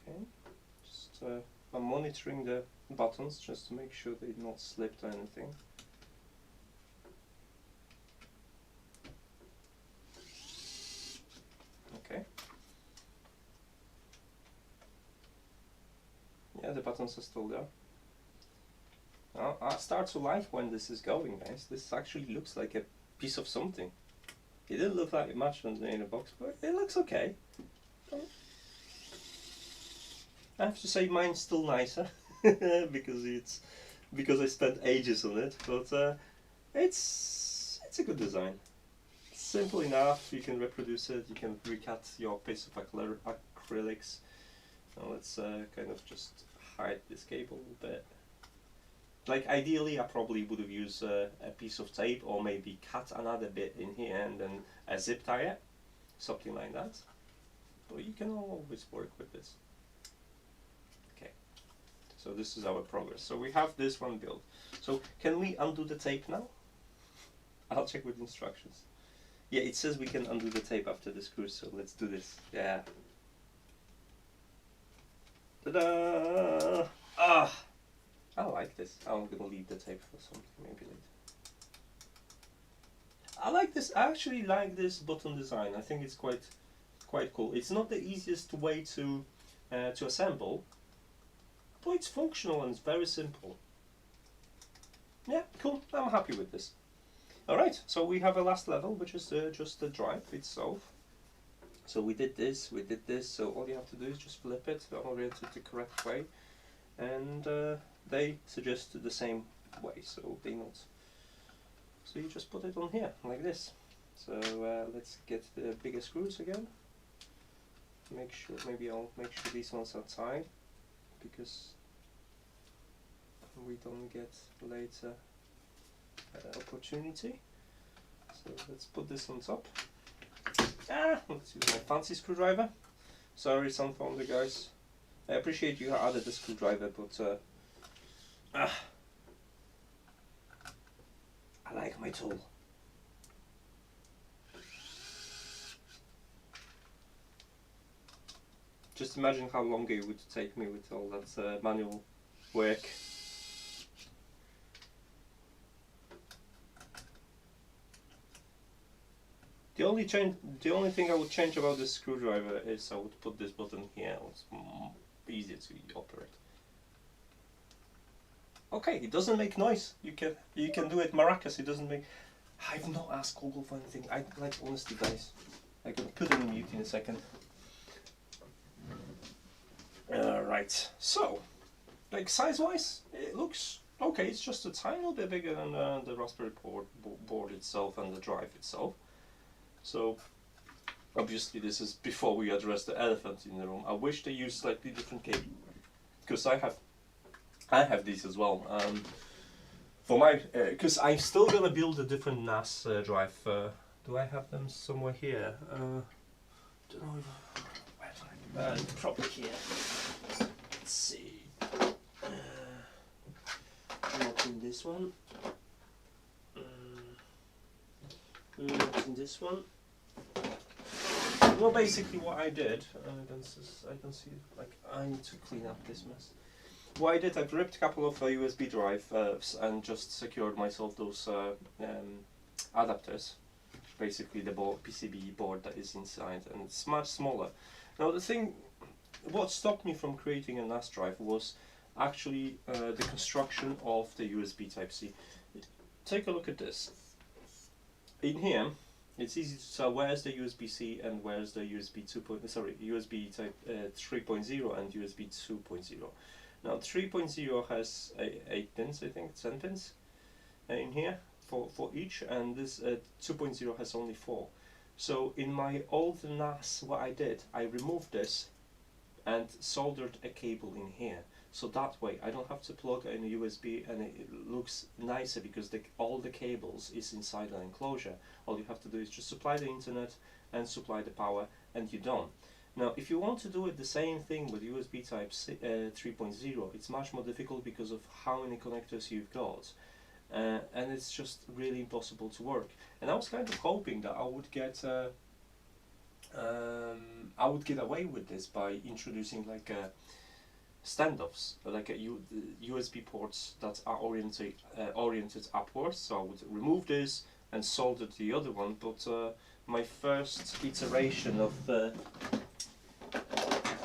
Okay, just I'm monitoring the buttons just to make sure they're not slipped or anything. Okay. Yeah, the buttons are still there. Now, I start to like when this is going, guys. This actually looks like a piece of something. It didn't look like much in the box, but it looks okay. I have to say mine's still nicer because I spent ages on it, but it's a good design. It's simple enough. You can reproduce it. You can recut your piece of acrylics. Now let's kind of just hide this cable a little bit. Like ideally, I probably would have used a piece of tape or maybe cut another bit in here and then a zip tie it, something like that. But you can always work with this. Okay, so this is our progress. So we have this one built. So can we undo the tape now? I'll check with instructions. Yeah, it says we can undo the tape after the screws, so let's do this. Yeah. Ta-da! Ah! I like this. I'm gonna leave the tape for something maybe later. I like this. I actually like this button design. I think it's quite cool. It's not the easiest way to assemble, but it's functional and it's very simple. Yeah, cool. I'm happy with this. All right. So we have a last level, which is just the drive itself. So we did this. So all you have to do is just flip it, orient it the correct way, and they suggest the same way, so they not. So you just put it on here like this. So let's get the bigger screws again. Make sure, maybe I'll make sure these ones are tied, because we don't get later opportunity. So let's put this on top. Let's use my fancy screwdriver. Sorry, SunFounder guys. I appreciate you added the screwdriver, but I like my tool. Just imagine how long it would take me with all that manual work. The only thing I would change about this screwdriver is I would put this button here. It's easier to operate. Okay, it doesn't make noise. You can do it maracas. It doesn't make. I've not asked Google for anything. I like honesty, guys. I'm gonna put it on mute in a second. Right. Right, so, like size-wise, it looks okay. It's just a tiny bit bigger than the Raspberry board itself and the drive itself. So, obviously this is before we address the elephant in the room. I wish they used slightly different cable, because I have these as well. For my, because I'm still gonna build a different NAS drive. Do I have them somewhere here? Don't know if probably here. Let's see. Not in this one. Not in this one. Well, basically what I did, I don't see, like, I need to clean up this mess. What I did, I've ripped a couple of USB drives and just secured myself those adapters. Basically the PCB board that is inside, and it's much smaller. Now the thing, what stopped me from creating a NAS drive was actually the construction of the USB Type-C. Take a look at this. In here, it's easy to tell where's the USB-C and where's the USB USB Type 3.0 and USB 2.0. Now 3.0 has 8 pins, I think, 10 pins in here for each, and this 2.0 has only 4. So in my old NAS, what I did, I removed this and soldered a cable in here. So that way I don't have to plug in a USB, and it looks nicer because all the cables is inside an enclosure. All you have to do is just supply the internet and supply the power, and you're done. Now if you want to do it the same thing with USB Type 3.0, it's much more difficult because of how many connectors you've got. And it's just really impossible to work. And I was kind of hoping that I would get away with this by introducing like standoffs, like USB ports that are oriented upwards. So I would remove this and solder the other one. But my first iteration of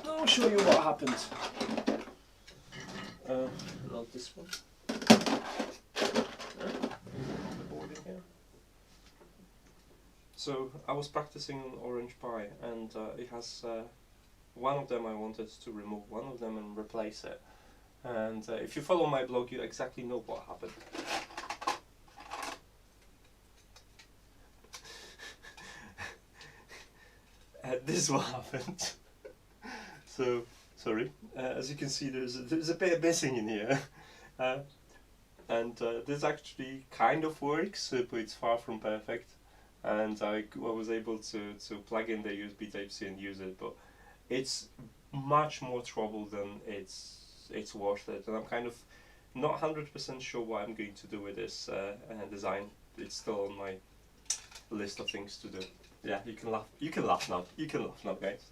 I'll show you what happened. Not this one. So I was practicing on Orange Pi, and it has one of them I wanted to remove one of them and replace it. And if you follow my blog, you exactly know what happened. This is what happened. So sorry. As you can see, there's a bit missing in here. And this actually kind of works, but it's far from perfect. And I was able to plug in the USB Type-C and use it, but it's much more trouble than it's worth it. And I'm kind of not 100% sure what I'm going to do with this design. It's still on my list of things to do. Yeah, you can laugh. You can laugh now. You can laugh now, guys.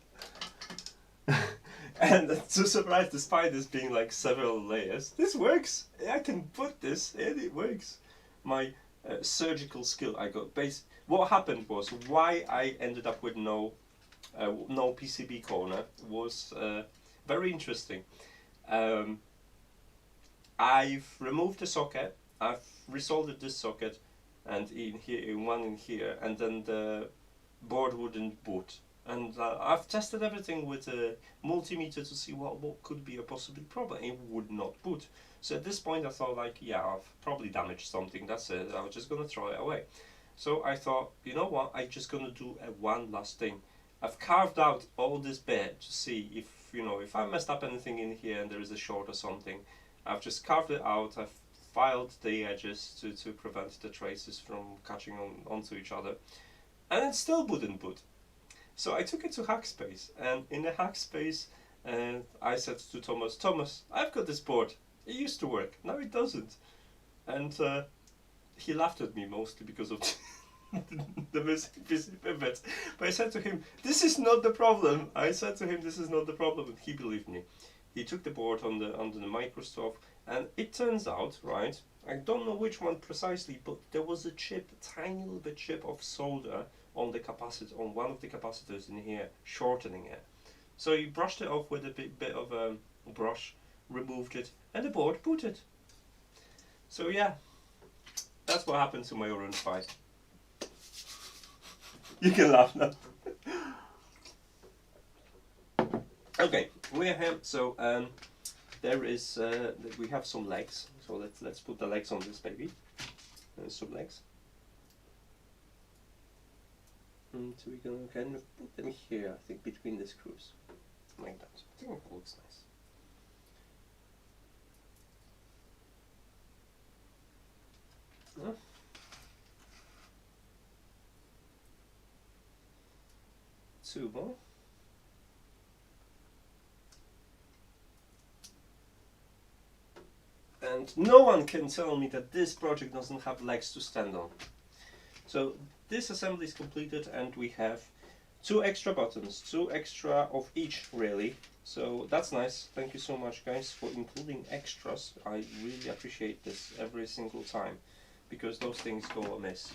And to surprise, despite this being like several layers, this works. I can put this and it works. My surgical skill I got what happened was, why I ended up with no PCB corner was very interesting. I've removed the socket, I've resoldered this socket, and one in here, and then the board wouldn't boot. And I've tested everything with a multimeter to see what could be a possible problem. It would not boot. So at this point I thought, like, yeah, I've probably damaged something, that's it, I was just gonna throw it away. So I thought, you know what, I'm just gonna do one last thing. I've carved out all this bit to see if I messed up anything in here and there is a short or something. I've just carved it out, I've filed the edges to prevent the traces from catching onto each other. And it still wouldn't boot. So I took it to Hackspace, and in the Hackspace I said to Thomas, I've got this board, it used to work, now it doesn't. And he laughed at me mostly because of the missing bit. But I said to him, this is not the problem. This is not the problem, and he believed me. He took the board under the microscope, and it turns out, right, I don't know which one precisely, but there was a tiny little bit chip of solder on one of the capacitors in here, shortening it. So he brushed it off with a bit of a brush, removed it, and the board booted. So yeah, that's what happened to my Orange Pi. You can laugh now. Okay, we have there is we have some legs. So let's put the legs on this baby. Some legs. And so we're gonna kind of put them here, I think, between the screws, like that. I think it looks nice. Yeah. Two more. And no one can tell me that this project doesn't have legs to stand on. So this assembly is completed and we have 2 extra buttons, 2 extra of each really. So that's nice. Thank you so much guys for including extras. I really appreciate this every single time because those things go amiss.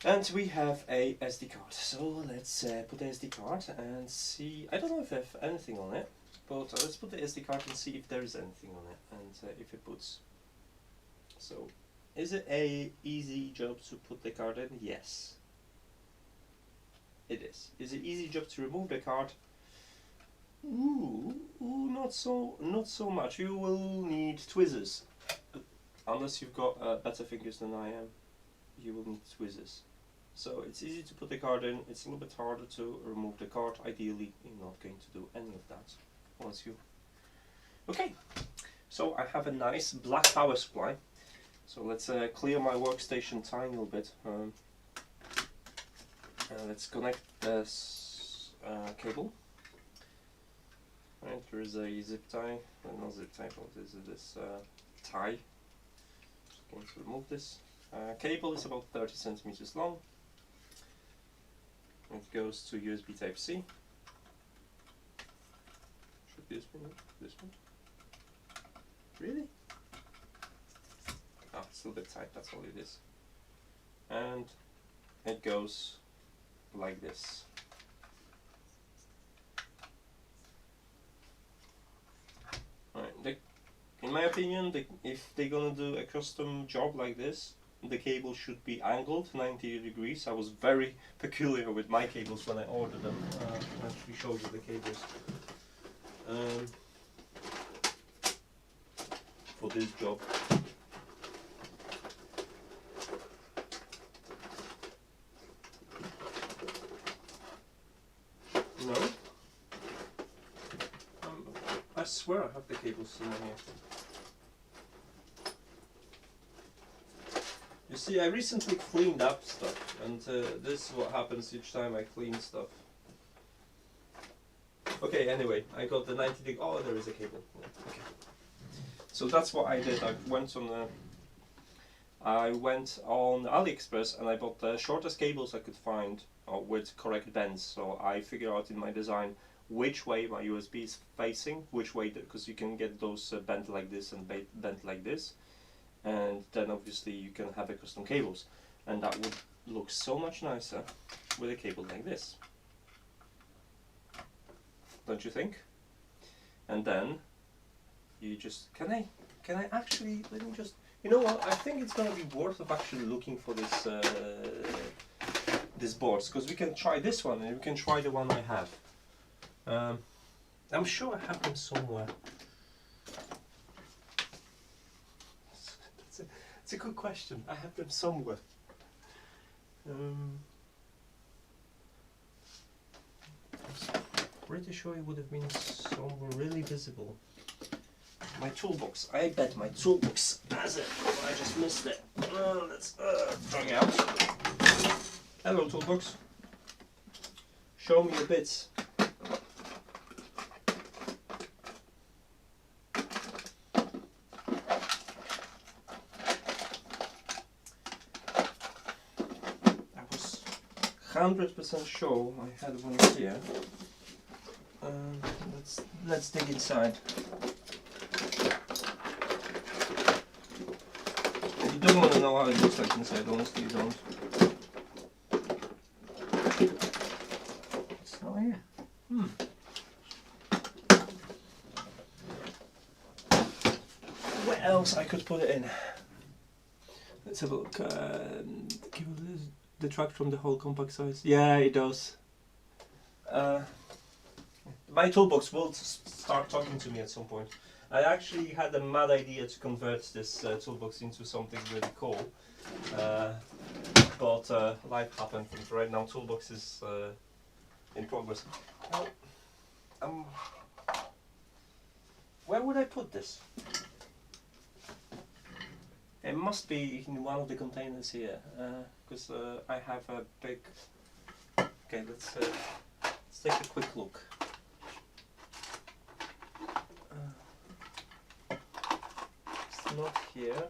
And we have a SD card. So let's put the SD card and see. I don't know if I have anything on it, but let's put the SD card and see if there is anything on it and if it puts. So is it a easy job to put the card in? Yes. It is. Is it easy job to remove the card? Ooh, not so much. You will need tweezers. Unless you've got better fingers than I am, you will need tweezers. So it's easy to put the card in. It's a little bit harder to remove the card. Ideally, you're not going to do any of that once you. Okay. So I have a nice black power supply. So let's clear my workstation tiny little bit. Let's connect this cable. Right, there is a zip tie, not zip tie, but this tie. Just going to remove this. Cable is about 30 centimeters long. It goes to USB Type-C. Should be this one. Really? Oh, it's a little bit tight, that's all it is. And it goes like this. Right, in my opinion, if they're gonna do a custom job like this, the cable should be angled 90 degrees. I was very peculiar with my cables when I ordered them. I'll actually show you the cables. For this job. No. I swear I have the cables somewhere here. You see, I recently cleaned up stuff, and this is what happens each time I clean stuff. Okay, anyway, I got the 90 degree. Oh, there is a cable. Yeah, okay. So that's what I did. I went on AliExpress and I bought the shortest cables I could find with correct bends. So I figured out in my design which way my USB is facing, which way, because you can get those bent like this and bent like this. And then obviously you can have a custom cables, and that would look so much nicer with a cable like this, don't you think? And then you just can I actually, let me just, you know what, I think it's gonna be worth of actually looking for this this boards, because we can try this one and we can try the one I have. I'm sure I have them somewhere. It's a good question. I have them somewhere. I'm pretty sure it would have been somewhere really visible. My toolbox. I bet my toolbox has it. I just missed it. Let's bring it out. Hello, toolbox. Show me the bits. I was 100% sure I had one here. Let's dig inside. You don't want to know how it looks like inside, honestly you don't. It's not here. Where else I could put it in? Let's have a look. Detract from the whole compact size. Yeah, it does. my toolbox will start talking to me at some point. I actually had a mad idea to convert this toolbox into something really cool, but life happened, and right now toolbox is in progress. Now, where would I put this? It must be in one of the containers here, because I have a big. Okay, let's take a quick look. It's not here.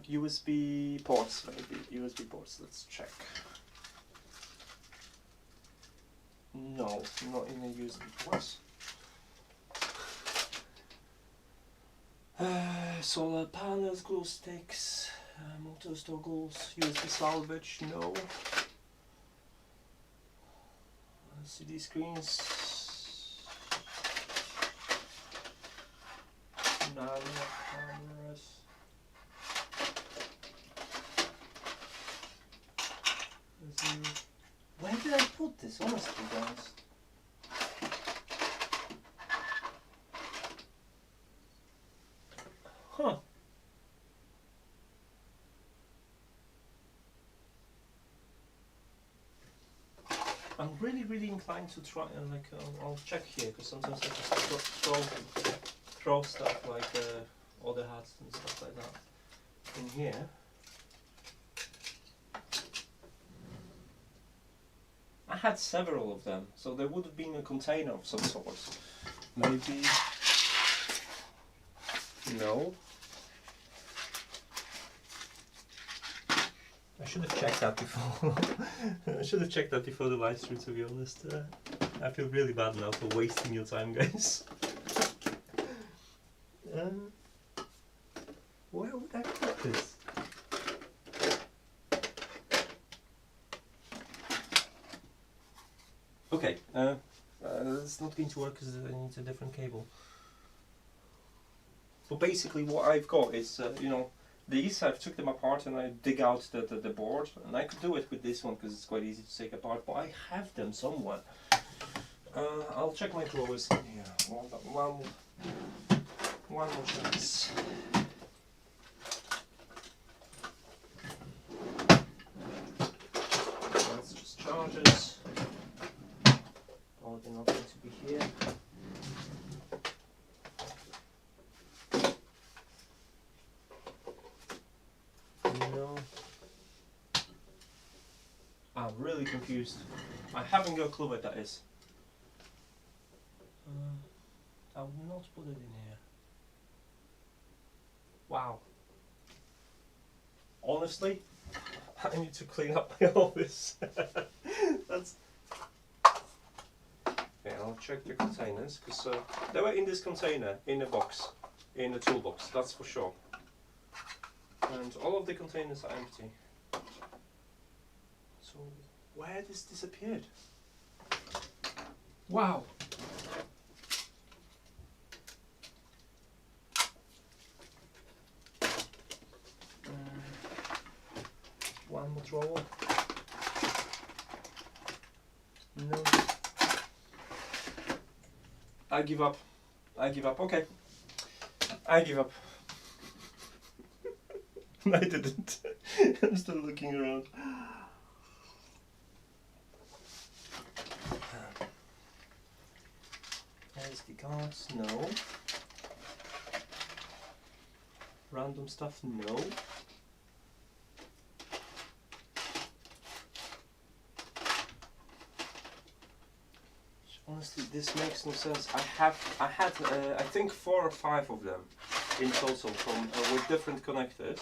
USB ports, maybe. USB ports, let's check. No, not in a USB port. Solar panels, glow sticks, motors, toggles, USB salvage, no. LCD screens, nano cameras. Where did I put this, honestly, guys? Huh. I'm really inclined to try and I'll check here, because sometimes I just throw stuff like other hats and stuff like that in here. I had several of them, so there would have been a container of some sort. Maybe. No. I should have checked that before. I should have checked that before the live stream, to be honest. I feel really bad now for wasting your time, guys. Where would I put this? Okay, it's not going to work because I need a different cable. But basically what I've got is, you know, these, I've took them apart and I dig out the board, and I could do it with this one because it's quite easy to take apart, but I have them somewhere. I'll check my drawers here. One more chance. That's just chargers. Oh, they're not going to be here. No. I'm really confused. I haven't got a clue what that is. I will not put it in here. Wow. Honestly, I need to clean up my office. That's. Okay, I'll check the containers, because they were in this container, in a box, in the toolbox, that's for sure. And all of the containers are empty. So, where this disappeared? Wow! One more drawer. No. I give up. I give up. Okay. I give up. I didn't. I'm still looking around. SD cards, no. Random stuff, no. Honestly, this makes no sense. I had I think 4 or 5 of them in total from with different connectors.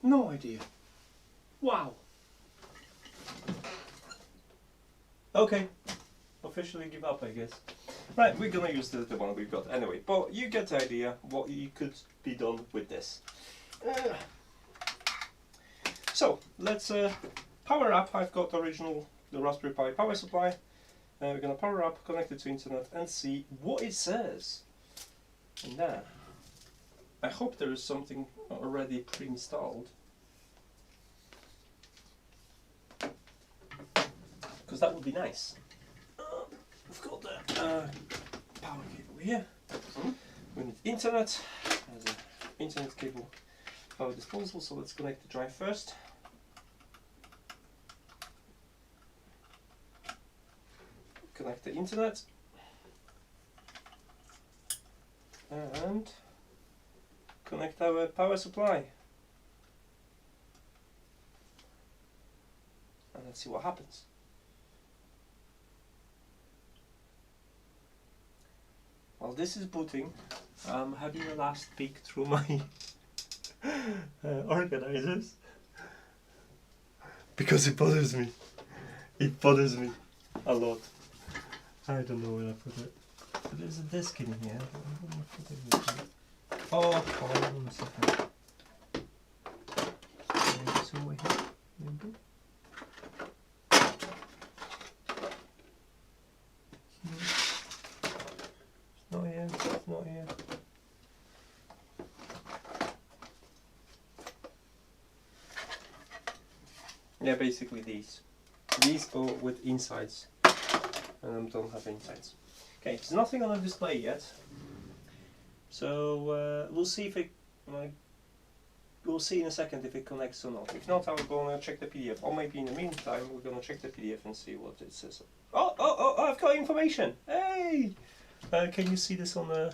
No idea. Wow. Okay. Officially give up, I guess. Right, we're gonna use the one we've got anyway, but you get the idea what you could be done with this. So let's power up. I've got the Raspberry Pi power supply. We're gonna power up, connect it to internet, and see what it says. And now, I hope there is something already pre-installed, because that would be nice. We've got the power cable here. We need internet. There's an internet cable at our disposal, so let's connect the drive first. Connect the internet. And connect our power supply. And let's see what happens. While this is booting, I'm having a last peek through my organizers, because it bothers me. It bothers me a lot. I don't know where I put it. But there's a disc in here. Oh, hold on a second. It's over here. Maybe. It's not here. It's not here. Yeah, basically these. These are with insides, and I don't have insides. Okay, there's nothing on the display yet, so we'll see if it. We'll see in a second if it connects or not. If not, I'm gonna check the PDF, or maybe in the meantime we're gonna check the PDF and see what it says. Oh! I've got information. Hey! Can you see this on the?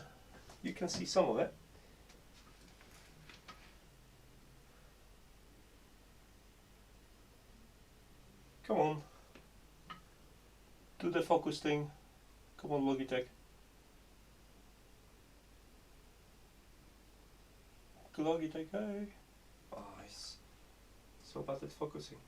You can see some of it. Come on. Do the focus thing. Come on, Logitech. Logitech, hey. Oh, it's so bad at focusing.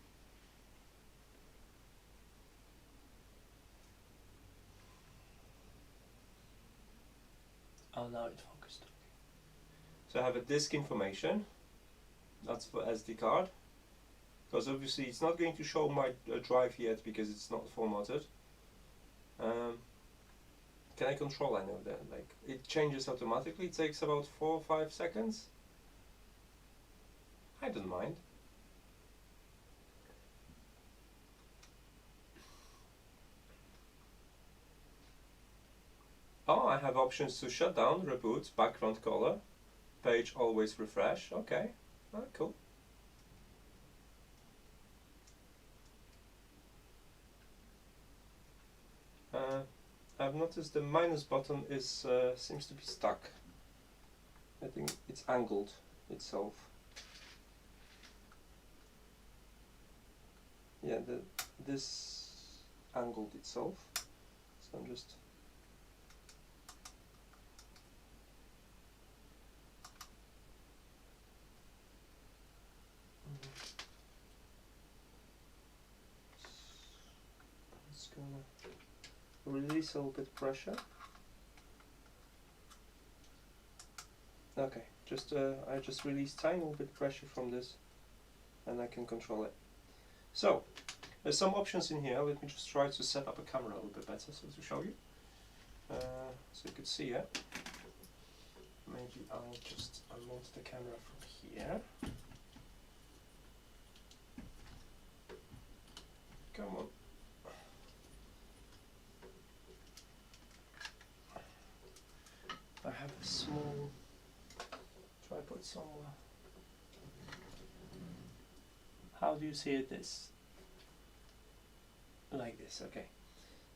Oh, now it focused. So I have a disk information. That's for SD card. Because obviously it's not going to show my drive yet because it's not formatted. Can I control any of that? Like, it changes automatically. It takes about 4 or 5 seconds. I don't mind. Oh, I have options to shut down, reboot, background color, page always refresh. Okay, cool. I've noticed the minus button is seems to be stuck. I think it's angled itself. Yeah, this angled itself. So I'm just. It's gonna release a little bit pressure. Okay, I just released tiny little bit pressure from this, and I can control it. So there's some options in here. Let me just try to set up a camera a little bit better so to show you, so you could see it. Maybe I'll just unmount the camera from here. Come on. I have a small tripod somewhere. How do you see it? This? Like this, okay.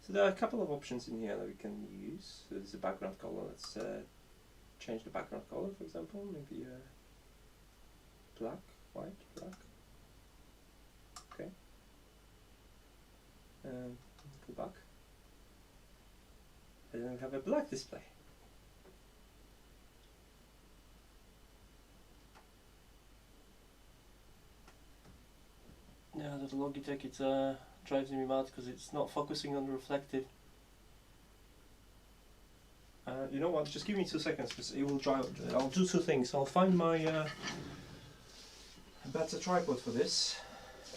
So there are a couple of options in here that we can use. So there's a background color. Let's change the background color, for example. Maybe black, white, black. Okay. Go back. And then we have a black display. got a Logitech, it drives me mad because it's not focusing on the reflective. You know what, just give me 2 seconds because it will drive. I'll do 2 things. I'll find my better tripod for this.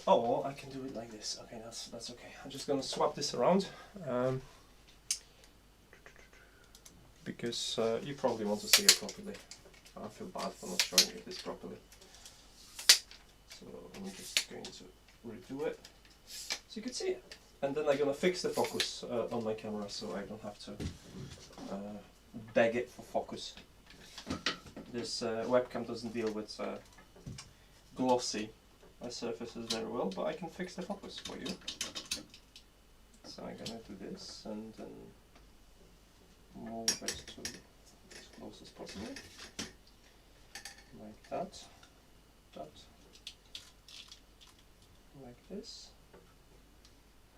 Or I can do it like this. Okay, that's okay. I'm just gonna swap this around. Because you probably want to see it properly. I feel bad for not showing you this properly. So I'm just going to redo it so you can see it. And then I'm gonna fix the focus on my camera so I don't have to beg it for focus. This webcam doesn't deal with glossy surfaces very well, but I can fix the focus for you. So I'm gonna do this and then move it to as close as possible, like that, like this,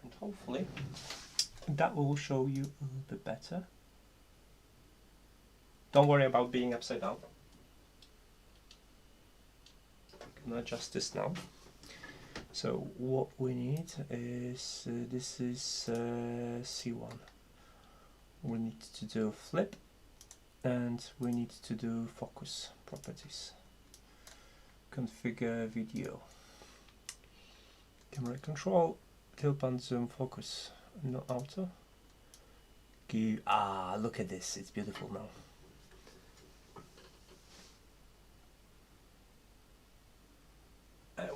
and hopefully that will show you a little bit better. Don't worry about being upside down. I'm gonna adjust this now. So what we need is this is C1. We need to do flip and we need to do focus properties. Configure video. Camera control, tilt and zoom focus, no auto. Look at this, it's beautiful now.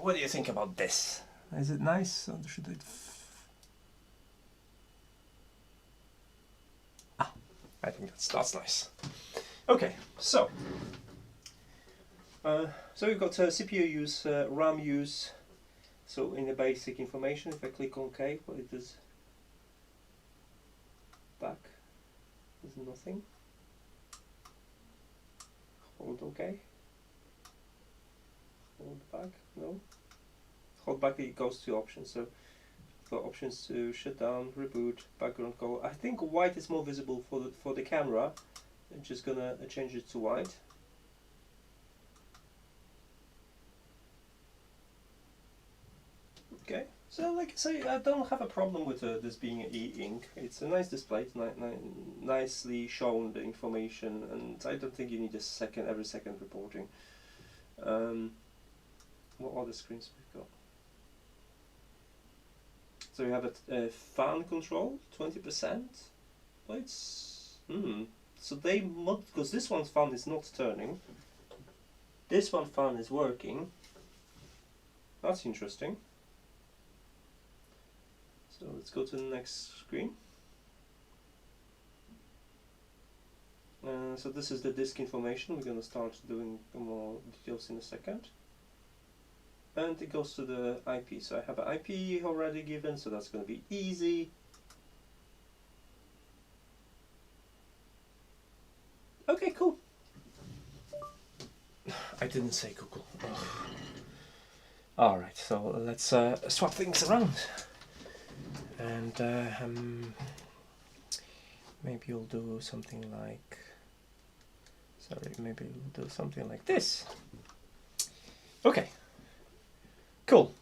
What do you think about this? Is it nice or should it? I think that's nice. Okay, so we've got CPU use, RAM use. So in the basic information, if I click on OK, what it does back is nothing. Hold OK. Hold back, no. Hold back, it goes to options. So got options to shut down, reboot, background color. I think white is more visible for the camera. I'm just gonna change it to white. Okay, so like I say, I don't have a problem with this being e-ink. It's a nice display, it's nicely shown the information, and I don't think you need every second reporting. What other screens we've got? So you have a fan control, 20%. But it's so they because this one's fan is not turning. This one fan is working. That's interesting. So let's go to the next screen. So this is the disk information. We're going to start doing more details in a second. And it goes to the IP. So I have an IP already given, so that's going to be easy. Okay, cool. I didn't say Google. Alright, so let's swap things around. And maybe we'll do something like, maybe we'll do something like this. Okay. Cool.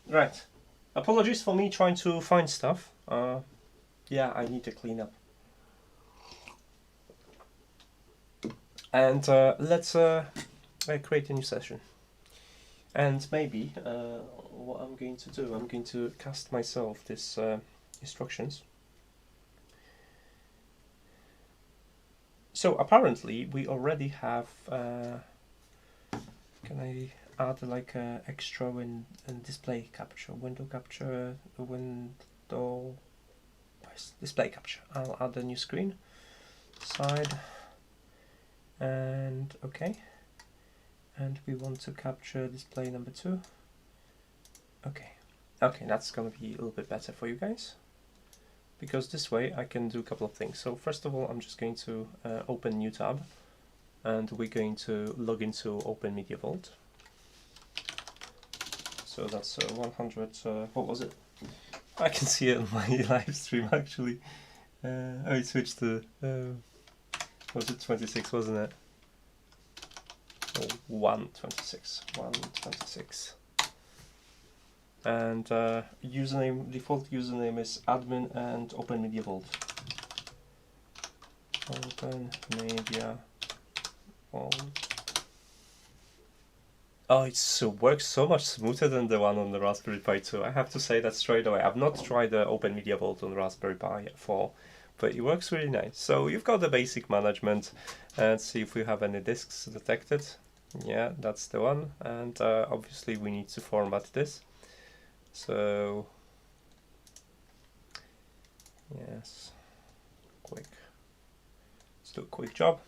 Right. Apologies for me trying to find stuff. Yeah, I need to clean up. And let's create a new session. And maybe what I'm going to do, I'm going to cast myself this instructions. So apparently we already have. Can I add like extra display capture, window capture, window display capture? I'll add a new screen, side, and okay. And we want to capture display number 2. Okay, that's gonna be a little bit better for you guys, because this way I can do a couple of things. So first of all, I'm just going to open new tab, and we're going to log into Open Media Vault. So that's 100. What was it? I can see it on my live stream actually. I switched to was it 26, wasn't it? 126. and username, default username is admin and Open Media Vault. Open Media Vault. Oh, it works so much smoother than the one on the Raspberry Pi 2. I have to say that straight away. I've not tried the Open Media Vault on the Raspberry Pi 4, but it works really nice. So you've got the basic management, and see if we have any disks detected. Yeah, that's the one. And obviously we need to format this. So yes, quick. Let's do a quick job.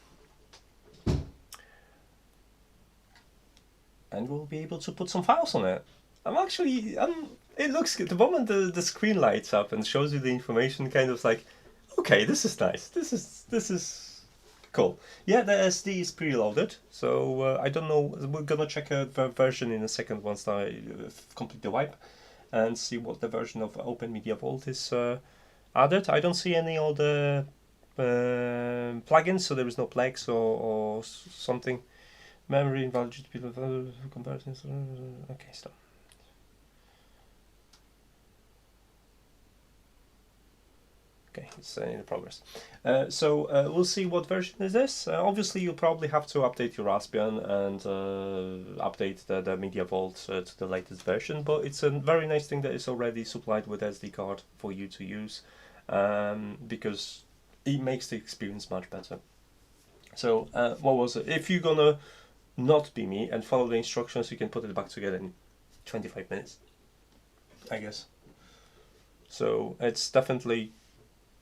And we'll be able to put some files on it. It looks good. The moment the screen lights up and shows you the information, kind of like, okay, this is nice. This is cool. Yeah, the SD is preloaded, so I don't know. We're gonna check out the version in a second once I complete the wipe and see what the version of Open Media Vault is added. I don't see any other plugins, so there is no Plex or something. Memory invalid comparisons. Okay, stop. Okay, it's in progress. So we'll see what version is this. Obviously, you'll probably have to update your Raspbian and update the Media Vault to the latest version. But it's a very nice thing that is already supplied with SD card for you to use, because it makes the experience much better. So what was it? If you're gonna not be me and follow the instructions, you can put it back together in 25 minutes, I guess. So it's definitely,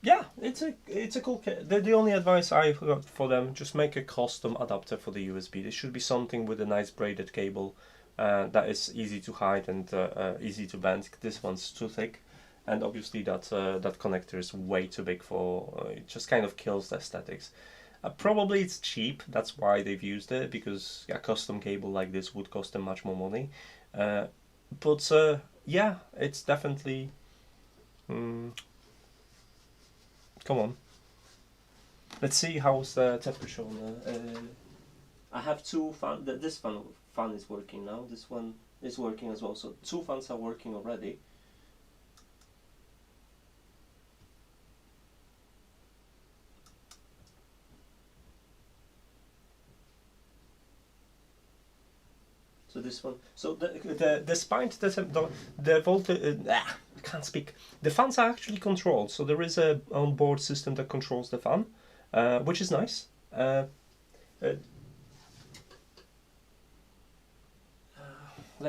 yeah, it's a cool kit. The only advice I got for them, just make a custom adapter for the USB. There should be something with a nice braided cable that is easy to hide and easy to bend. This one's too thick, and obviously that connector is way too big for it. Just kind of kills the aesthetics. Probably it's cheap, that's why they've used it, because a custom cable like this would cost them much more money. But yeah, it's definitely... come on. Let's see how's the temperature on the... I have two fans. This fan is working now. This one is working as well. So two fans are working already. So this one. So despite the voltage, I can't speak. The fans are actually controlled. So there is a onboard system that controls the fan, which is nice. Let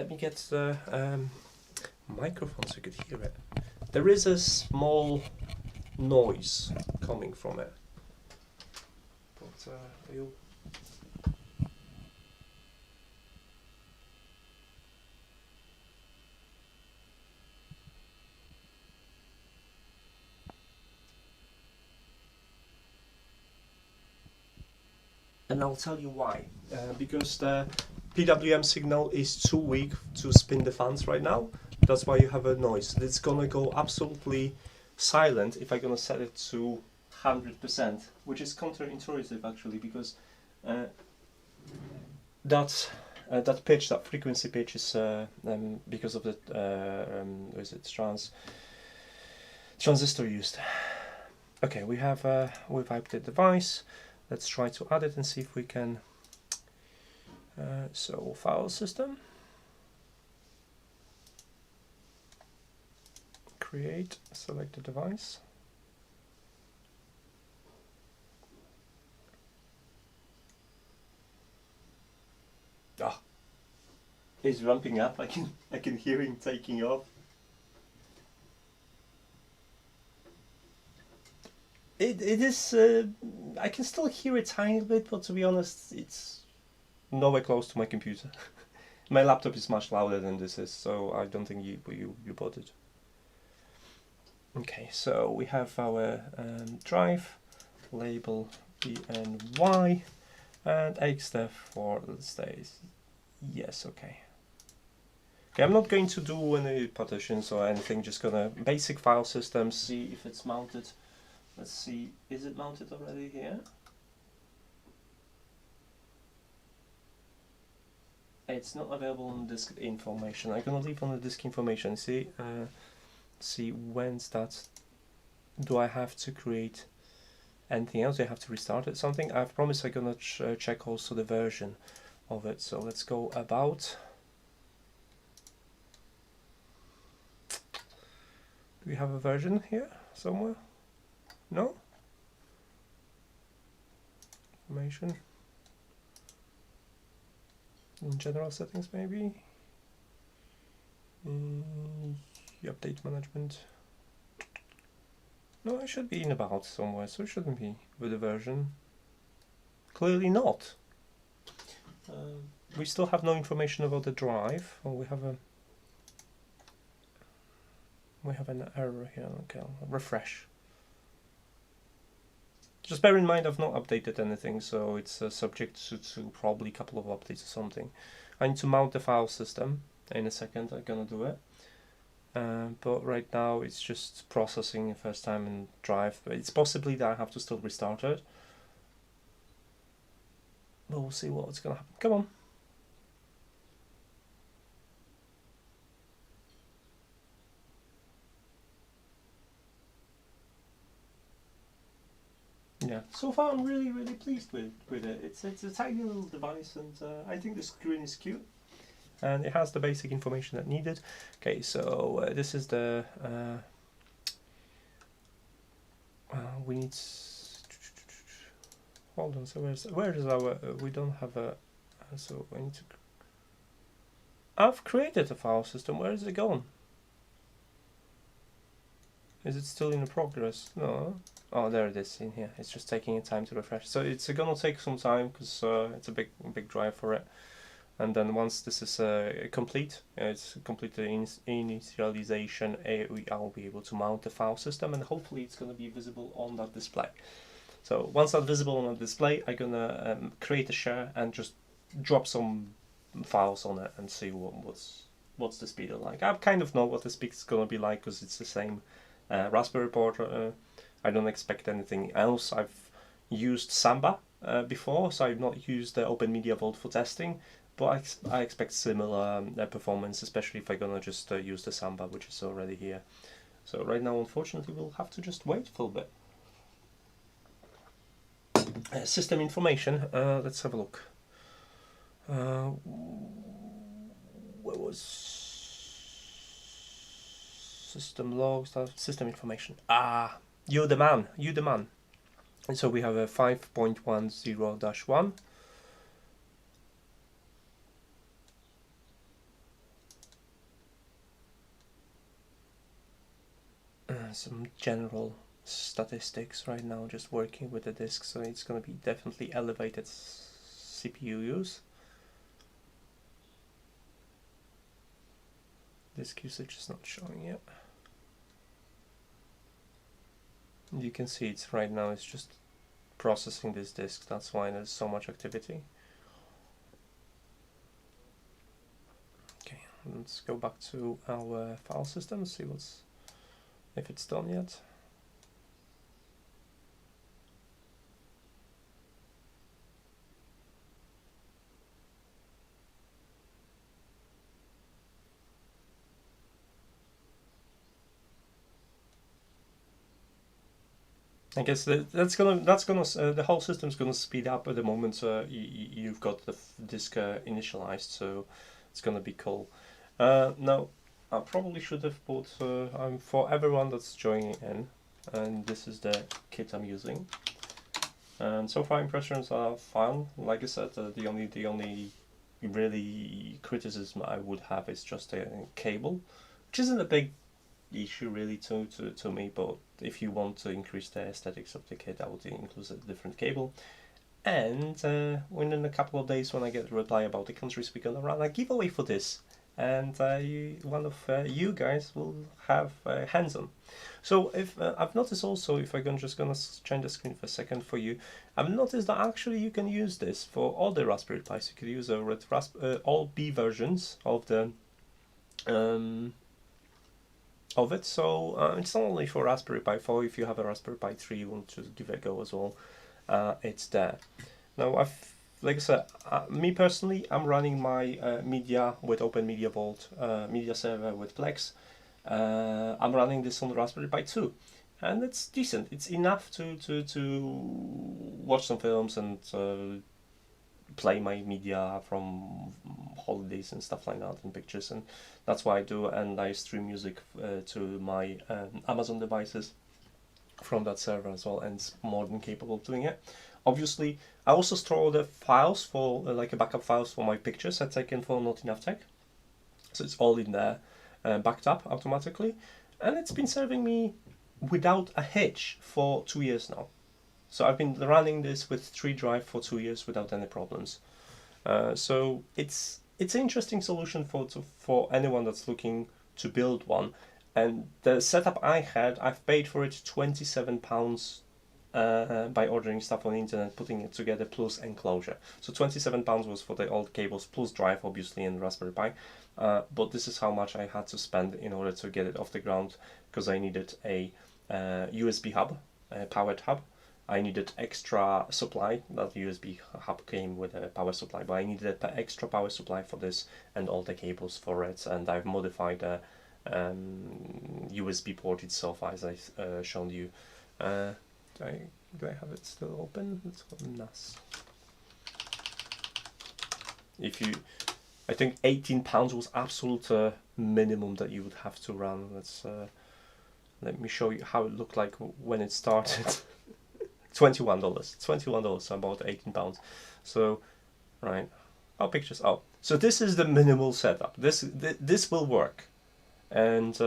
me get the microphone so you could hear it. There is a small noise coming from it, but you. And I'll tell you why. Because the PWM signal is too weak to spin the fans right now. That's why you have a noise. It's gonna go absolutely silent if I'm gonna set it to 100%, which is counterintuitive actually, because that pitch, that frequency pitch, is because of the transistor used. Okay, we've wiped the device. Let's try to add it and see if we can. So file system, create, select the device. Ah, it's ramping up. I can hear him taking off. It is. I can still hear a tiny bit, but to be honest, it's nowhere close to my computer. My laptop is much louder than this is, so I don't think you bought it. Okay, so we have our drive, label BNY, and xdef for, let's say, yes, okay. Okay, I'm not going to do any partitions or anything, just gonna basic file system, see if it's mounted. Let's see, is it mounted already here? it's not available on disk information. I'm gonna leave on the disk information. See, see when's that. Do I have to create anything else? Do I have to restart it? Something? I've promised I'm gonna check also the version of it. So let's go about. Do we have a version here somewhere? No? Information. In general settings maybe? Update management. No, it should be in about somewhere, so it shouldn't be with the version. Clearly not. We still have no information about the drive. Oh, we have an error here. Okay, I'll refresh. Just bear in mind I've not updated anything, so it's subject to probably a couple of updates or something. I need to mount the file system. In a second I'm gonna do it. But right now it's just processing the first time in drive. But it's possibly that I have to still restart it. But we'll see what's gonna happen. Come on. Yeah, so far I'm really pleased with it. It's a tiny little device, and I think the screen is cute, and it has the basic information that needed. Okay, so this is the we need. Hold on. So where is our? We don't have a. So we need to. I've created a file system. Where is it going? Is it still in the progress? No. Oh, there it is in here. It's just taking a time to refresh. So it's gonna take some time because it's a big drive for it. And then once this is complete, it's completed initialization, I'll be able to mount the file system, and hopefully it's gonna be visible on that display. So once that's visible on the display, I'm gonna create a share and just drop some files on it and see what's the speed like. I kind of know what the speed is gonna be like because it's the same Raspberry Pi. I don't expect anything else. I've used Samba before, so I've not used the Open Media Vault for testing, but I expect similar performance, especially if I'm gonna just use the Samba, which is already here. So right now, unfortunately, we'll have to just wait for a bit. System information, let's have a look. Where was system logs, system information? Ah, you're the man, you the man. And so we have a 5.10-1. Some general statistics right now, just working with the disk, so it's going to be definitely elevated CPU use. Disk usage is not showing yet. You can see it's right now, it's just processing this disk, that's why there's so much activity. Okay, let's go back to our file system, see if it's done yet. I guess that's gonna the whole system's gonna speed up at the moment. You've got the disk initialized, so it's gonna be cool. Now, I probably should have put for everyone that's joining in, and this is the kit I'm using. And so far impressions are fine. Like I said, the only really criticism I would have is just a cable, which isn't a big issue really to me, but if you want to increase the aesthetics of the kit, I would include a different cable. And within a couple of days, when I get a reply about the countries we're gonna run a giveaway for this, and one of you guys will have hands-on. So if I've noticed also, if I'm just gonna change the screen for a second for you, I've noticed that actually you can use this for all the Raspberry Pis. You could use all B versions of the of it, so it's not only for Raspberry Pi 4. If you have a Raspberry Pi 3, you want to give it a go as well, it's there. Now I've like I said, me personally, I'm running my media with Open Media Vault, media server with Plex. I'm running this on the Raspberry Pi 2, and it's decent. It's enough to watch some films and play my media from holidays and stuff like that, and pictures, and that's what I do. And I stream music to my Amazon devices from that server as well, and it's more than capable of doing it. Obviously, I also store the files for like a backup files for my pictures I've taken for Not Enough Tech, so it's all in there, backed up automatically, and it's been serving me without a hitch for 2 years now. So I've been running this with 3 drive for 2 years without any problems. So it's an interesting solution for anyone that's looking to build one. And the setup I had, I've paid for it £27 by ordering stuff on the internet, putting it together plus enclosure. So £27 was for the old cables plus drive, obviously, and Raspberry Pi. But this is how much I had to spend in order to get it off the ground, because I needed a USB hub, a powered hub. I needed extra supply. That USB hub came with a power supply, but I needed an extra power supply for this and all the cables for it. And I've modified the USB port itself, as I shown you. Do I have it still open? Let's go NAS. I think £18 was absolute minimum that you would have to run. Let me show you how it looked like when it started. $21, so about £18. So, right, our pictures. Oh, so this is the minimal setup. This will work, and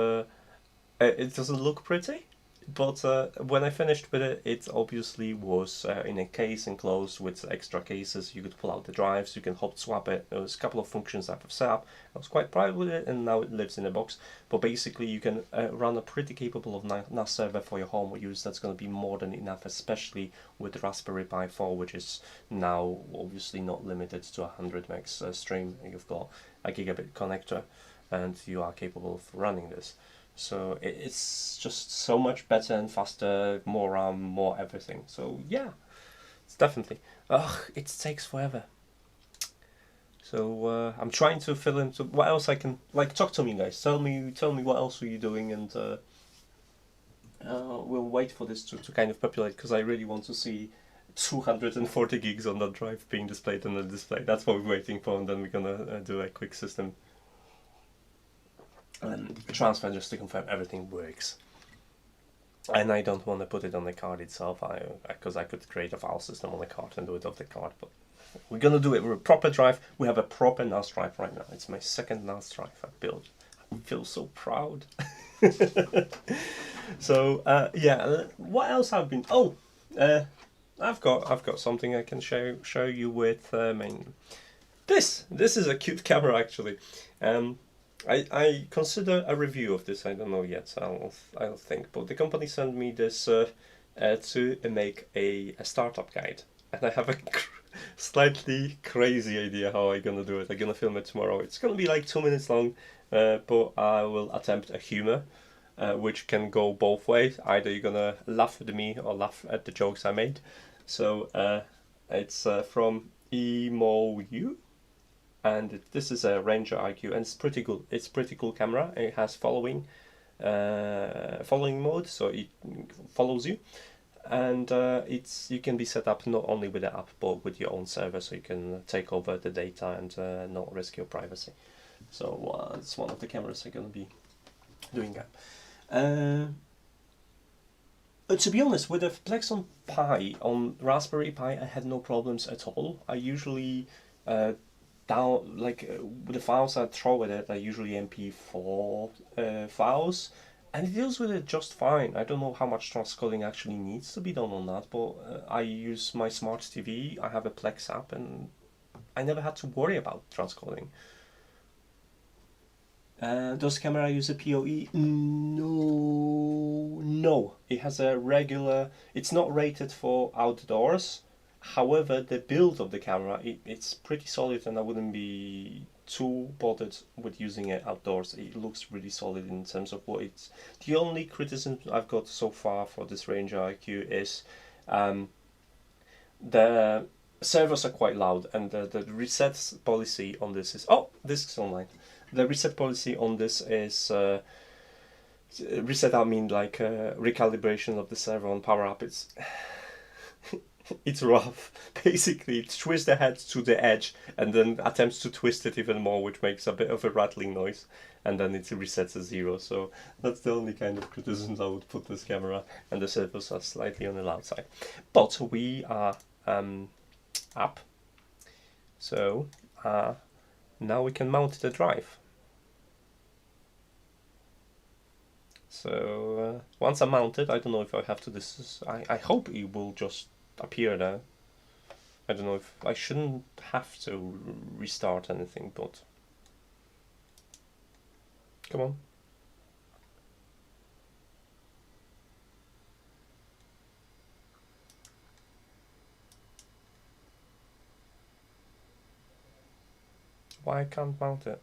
it doesn't look pretty, but when I finished with it, it obviously was in a case enclosed with extra cases. You could pull out the drives, you can hot swap it. There was a couple of functions I've set up. I was quite proud with it, and now it lives in a box. But basically, you can run a pretty capable of NAS server for your home use. That's going to be more than enough, especially with Raspberry Pi 4, which is now obviously not limited to 100 megs stream. You've got a gigabit connector, and you are capable of running this. So it's just so much better and faster, more RAM, more everything. So yeah, it's definitely. Ugh, it takes forever. So I'm trying to fill in. So what else I can, like, talk to me, guys. Tell me what else are you doing, and we'll wait for this to kind of populate, because I really want to see 240 gigs on that drive being displayed on the display. That's what we're waiting for, and then we're gonna do a quick system transfer just to confirm everything works. And I don't want to put it on the card itself, because I could create a file system on the card and do it off the card. But we're gonna do it with a proper drive. We have a proper NAS drive right now. It's my second NAS drive I've built. I feel so proud. So yeah, what else I've been? Oh, I've got something I can show you with. This is a cute camera, actually. I consider a review of this. I don't know yet. I'll think. But the company sent me this to make a startup guide, and I have a slightly crazy idea how I'm gonna do it. I'm gonna film it tomorrow. It's gonna be like 2 minutes long, but I will attempt a humor, which can go both ways. Either you're gonna laugh at me or laugh at the jokes I made. So it's from EMOU. And this is a Ranger IQ, and it's pretty good. It's pretty cool camera. It has following mode, so it follows you, and you can be set up not only with the app but with your own server, so you can take over the data and not risk your privacy. So it's one of the cameras I'm gonna be doing that. To be honest, with the Plexon Pi on Raspberry Pi, I had no problems at all. I usually with the files I throw with it, are usually MP4 files, and it deals with it just fine. I don't know how much transcoding actually needs to be done on that, but I use my smart TV, I have a Plex app, and I never had to worry about transcoding. Does camera use a PoE? No. It has a regular. It's not rated for outdoors. However, the build of the camera, it's pretty solid, and I wouldn't be too bothered with using it outdoors. It looks really solid in terms of what it's. The only criticism I've got so far for this Ranger IQ is the servers are quite loud, and the reset policy on this is... Oh, this is online. The reset policy on this is... reset, I mean like recalibration of the server on power up. It's rough. Basically, it twists the head to the edge and then attempts to twist it even more, which makes a bit of a rattling noise, and then it resets to 0. So that's the only kind of criticisms I would put this camera, and the servers are slightly on the loud side. But we are up, so now we can mount the drive. So once I'm mounted, I don't know if I have to I hope it will just appear there. I don't know if I shouldn't have to restart anything, but come on. Why I can't mount it?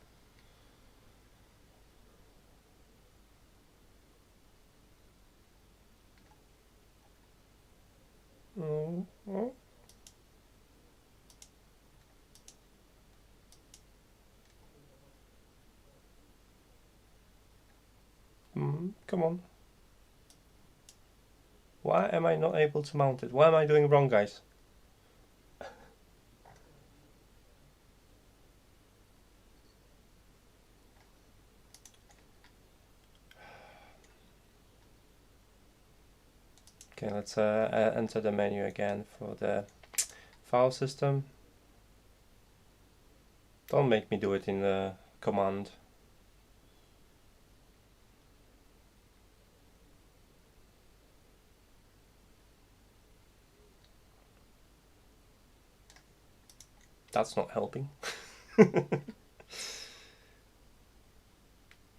Come on. Why am I not able to mount it? What am I doing wrong, guys? Okay, let's enter the menu again for the file system. Don't make me do it in the command. That's not helping.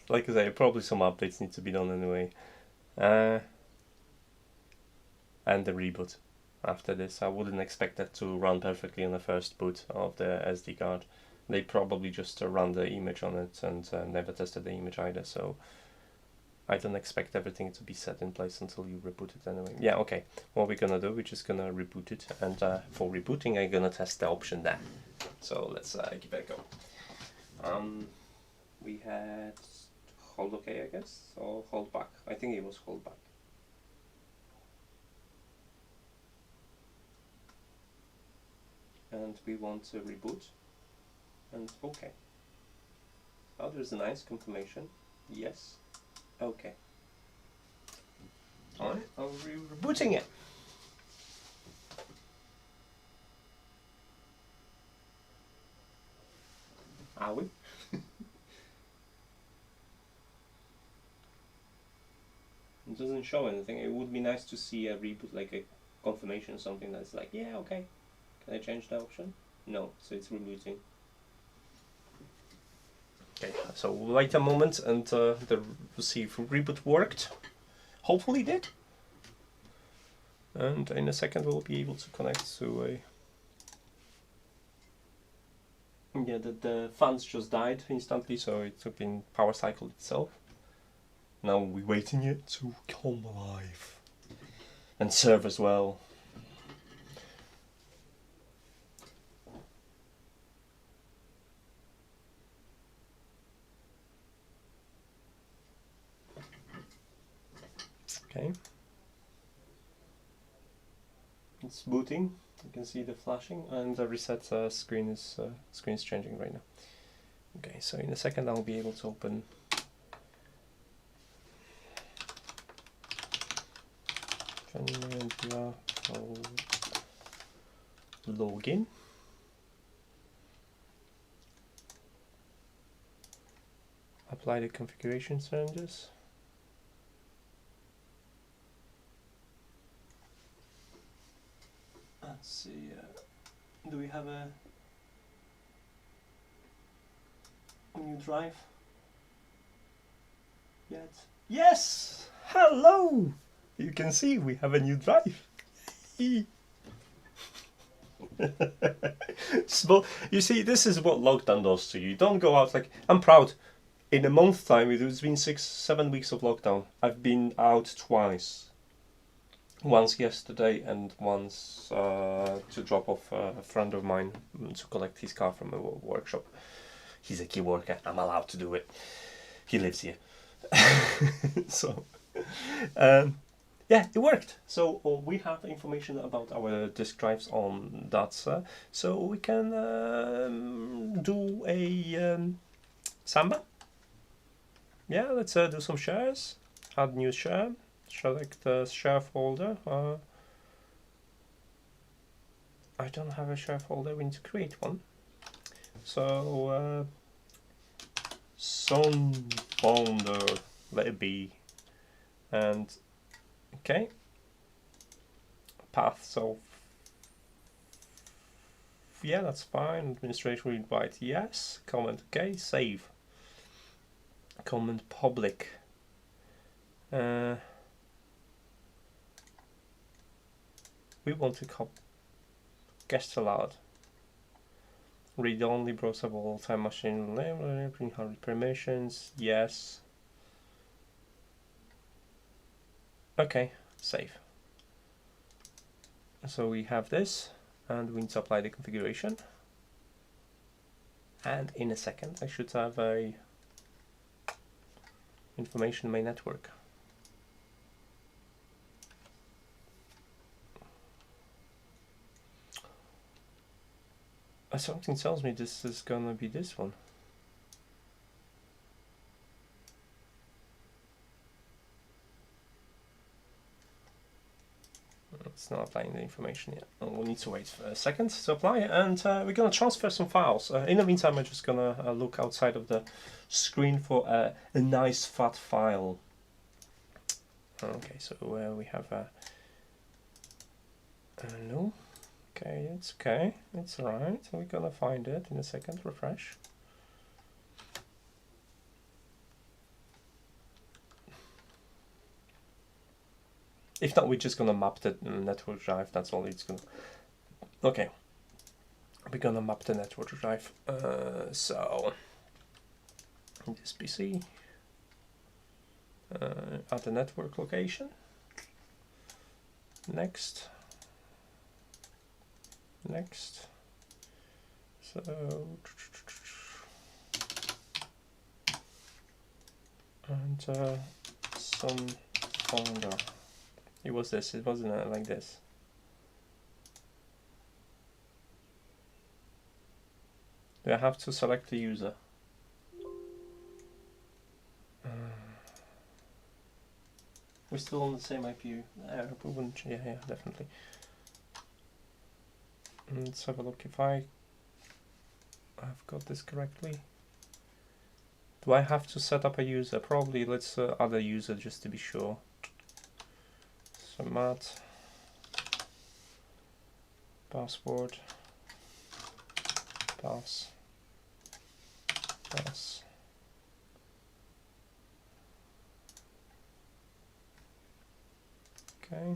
Like I say, probably some updates need to be done anyway. And the reboot after this. I wouldn't expect that to run perfectly on the first boot of the SD card. They probably just run the image on it and never tested the image either, so I don't expect everything to be set in place until you reboot it anyway. Yeah, okay. What we're gonna do, we're just gonna reboot it, and for rebooting I'm gonna test the option there. So let's give it a go. We had hold OK, I guess, or hold back. I think it was hold back. And we want to reboot, and OK. Oh, there's a nice confirmation. Yes. OK. Alright, I'll be rebooting it. Are we? It doesn't show anything. It would be nice to see a reboot, like a confirmation, something that's like, yeah, okay. Can I change the option? No, so it's rebooting. Okay, so we'll wait a moment and we'll see if reboot worked. Hopefully it did. And in a second we'll be able to connect to a... Yeah, the fans just died instantly, so it's been power cycled itself. Now we're waiting it to come alive and serve as well. Okay, it's booting. You can see the flashing, and the reset screen is changing right now. Okay, so in a second I'll be able to open login. Apply the configuration changes. Let's see, do we have a new drive yet? Yes! Hello! You can see we have a new drive. Small. You see, this is what lockdown does to you. You don't go out like, I'm proud. In a month's time, it's been 6-7 weeks of lockdown. I've been out twice. once yesterday and once to drop off a friend of mine to collect his car from a workshop. He's a key worker, I'm allowed to do it. He lives here. So yeah, it worked. So we have information about our disk drives on that, so we can do a Samba. Yeah, let's do some shares. Add new share. Select the share folder. I don't have a share folder. We need to create one. So SunFounder, let it be, and okay, path. So yeah, that's fine. Administration read write yes. Comment okay. Save. Comment public. We want to guest allowed. Read only, browsable, time machine, bring Harik permissions, yes. Okay, save. So we have this, and we need to apply the configuration. And in a second, I should have a information in my network. Something tells me this is gonna be this one. It's not applying the information yet. We'll need to wait for a second to apply, and we're gonna transfer some files. In the meantime, I'm just gonna look outside of the screen for a nice fat file. Okay, so we have no. Okay, it's okay. It's alright. We're gonna find it in a second. Refresh. If not, we're just gonna map the network drive. That's all it's gonna. Okay, we're gonna map the network drive. So this PC, at the network location. Next. So and SunFounder. It was this. It wasn't like this. Do I have to select the user? We're still on the same IP. We wouldn't. Yeah, definitely. Let's have a look if I've got this correctly. Do I have to set up a user? Probably. Let's add a user just to be sure. So Marta, password, pass. Okay.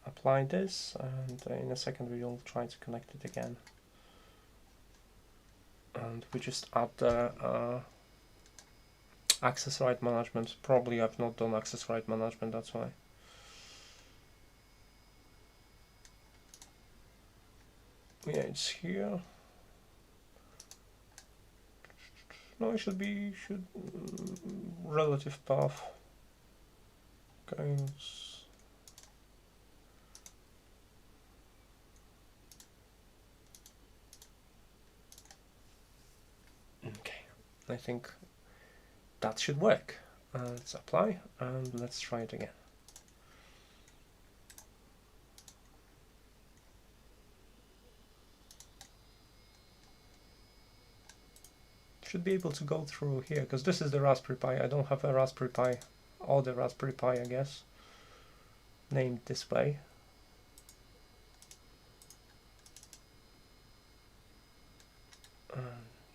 Apply this, and in a second we will try to connect it again. And we just add the access right management. Probably I've not done access right management, that's why. Yeah, it's here. No, it should be relative path. Okay. Okay, I think that should work. Let's apply and let's try it again. Should be able to go through here because this is the Raspberry Pi. I don't have a Raspberry Pi or the Raspberry Pi, I guess, named this way.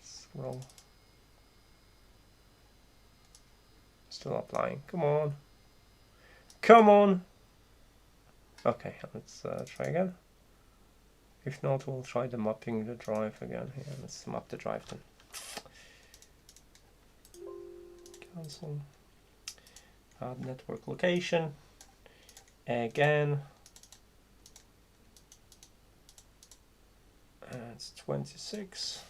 Scroll. Still applying. Come on. Come on. Okay, let's try again. If not, we'll try the mapping the drive again. Here, let's map the drive then. Cancel. Add network location. Again. It's 26.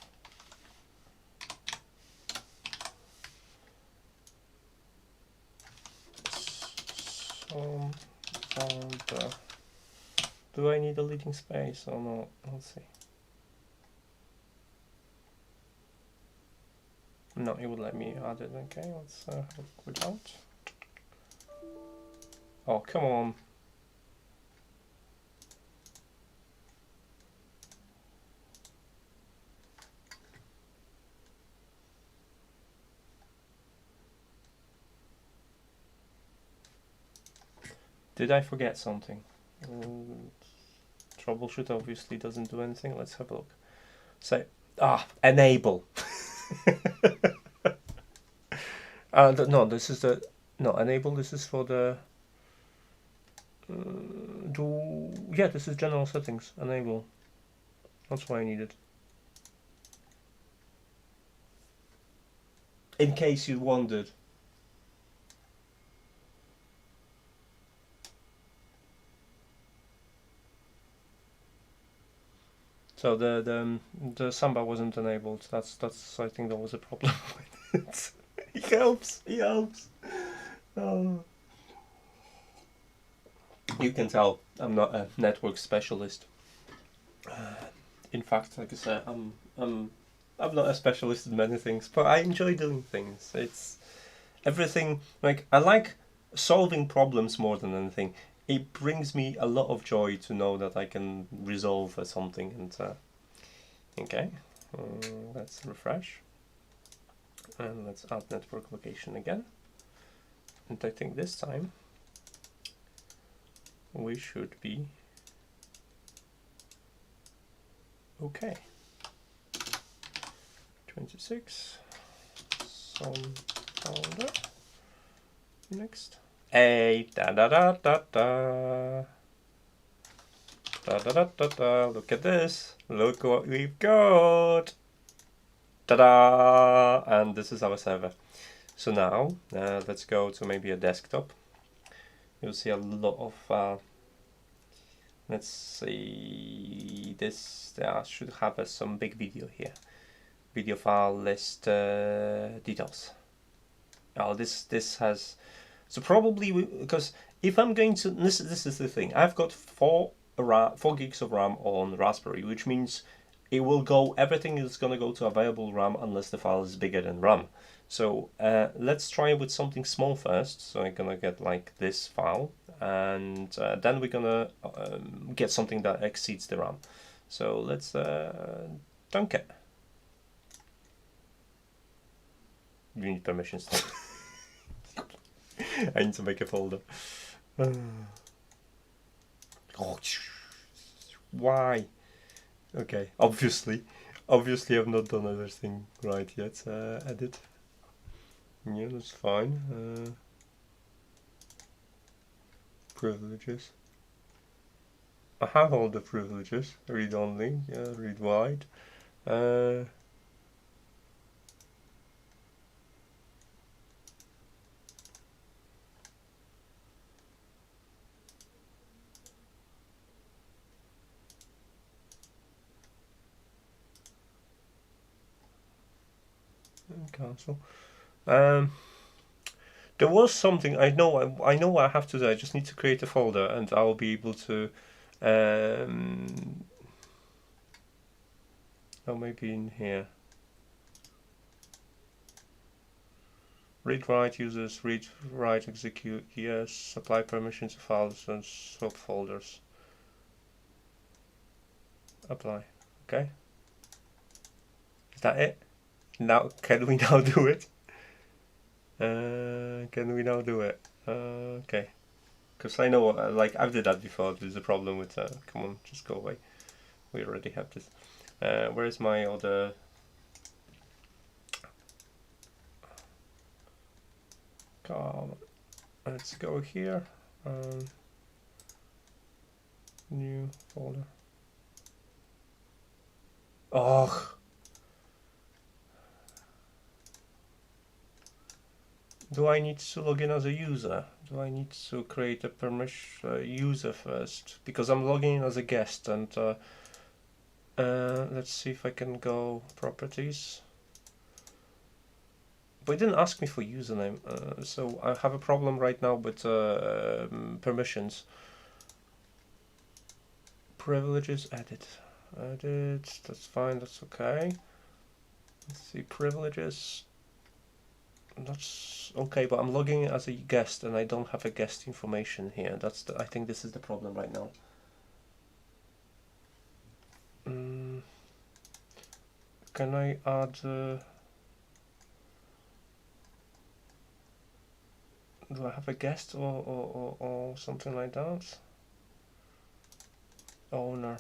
SunFounder. Do I need a leading space or not? Let's see. No, it would let me add it. Okay, let's without. Oh, come on. Did I forget something? Troubleshoot obviously doesn't do anything. Let's have a look. So, enable. No, this is the enable. This is for the yeah. This is general settings. Enable. That's why I need it. In case you wondered. So the Samba wasn't enabled. That's I think that was a problem with it. He helps. He helps. Oh. You can tell I'm not a network specialist. In fact, like I said, I'm not a specialist in many things, but I enjoy doing things. It's everything. Like I like solving problems more than anything. It brings me a lot of joy to know that I can resolve something. And okay, let's refresh and let's add network location again. And I think this time we should be okay. 26. SunFounder. Next. Hey, da da da da da. Da da da da da. Look at this. Look what we've got. Ta-da! And this is our server. So now, let's go to maybe a desktop. You'll see a lot of, let's see, this should have some big video here. Video file list details. Oh, this has, so probably, because if I'm going to, this is the thing, I've got 4 gigs of RAM on Raspberry, which means it will go, everything is going to go to available RAM unless the file is bigger than RAM. So let's try with something small first. So I'm gonna get like this file, and then we're gonna get something that exceeds the RAM. So let's dunk it. You need permissions. I need to make a folder. Why? Okay, obviously I've not done everything right yet. Edit. Yeah, that's fine. Privileges. I have all the privileges. Read only, yeah, read wide. Cancel. There was something I know what I have to do. I just need to create a folder, and I'll be able to. Oh, maybe in here. Read write users, read write execute. Yes, apply permissions to files and subfolders. Apply. Okay. Is that it? Now, can we now do it? Can we now do it? Okay. Because I know, like, I've did that before. There's a problem with, come on, just go away. We already have this. Where's my other... Let's go here. New folder. Oh. Do I need to log in as a user? Do I need to create a permission user first? Because I'm logging in as a guest, and let's see if I can go properties. But it didn't ask me for username, so I have a problem right now with permissions. Privileges, edit, that's fine, that's okay. Let's see, privileges. That's okay, but I'm logging as a guest and I don't have a guest information here. I think this is the problem right now. Can I add do I have a guest or something like that? Owner.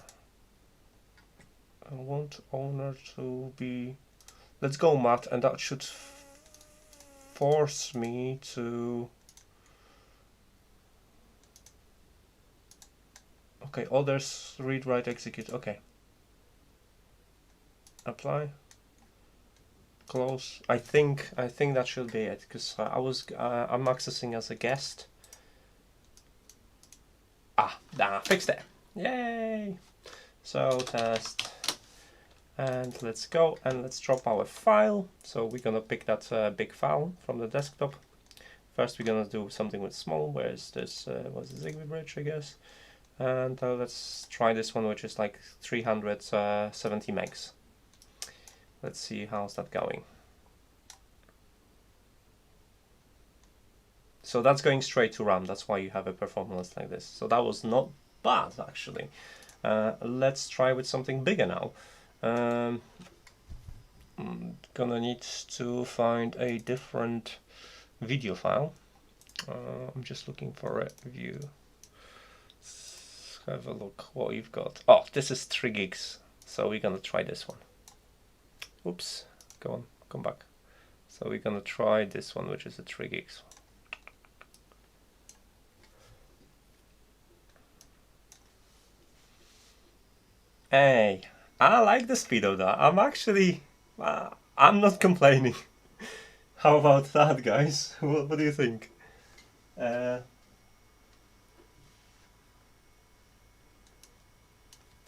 I want owner to be, let's go Matt, and that should force me to, okay, others, read, write, execute, okay. Apply, close. I think that should be it, because I'm accessing as a guest. Fixed it. Yay! So test, and let's go and let's drop our file. So we're gonna pick that big file from the desktop. First we're gonna do something with small. Where's this? What's the Xebu bridge, I guess? And let's try this one, which is like 370 megs. Let's see how's that going. So that's going straight to RAM. That's why you have a performance like this. So that was not bad actually. Let's try with something bigger now. I'm gonna need to find a different video file. I'm just looking for a view. Let's have a look what you've got. Oh, this is 3 gigs. So we're gonna try this one. Oops, go on, come back. So we're gonna try this one, which is a 3 gigs. Hey, I like the speed of that. I'm actually, I'm not complaining. How about that, guys? What do you think? I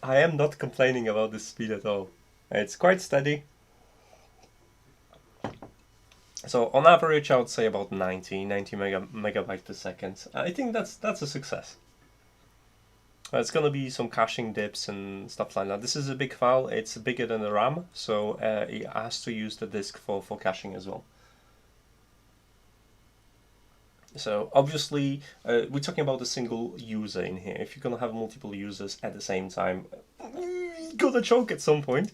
am not complaining about the speed at all. It's quite steady. So on average, I would say about 90 megabytes per second. I think that's a success. It's gonna be some caching dips and stuff like that. This is a big file. It's bigger than the RAM, so it has to use the disk for caching as well. So obviously, we're talking about a single user in here. If you're gonna have multiple users at the same time, you're gonna choke at some point.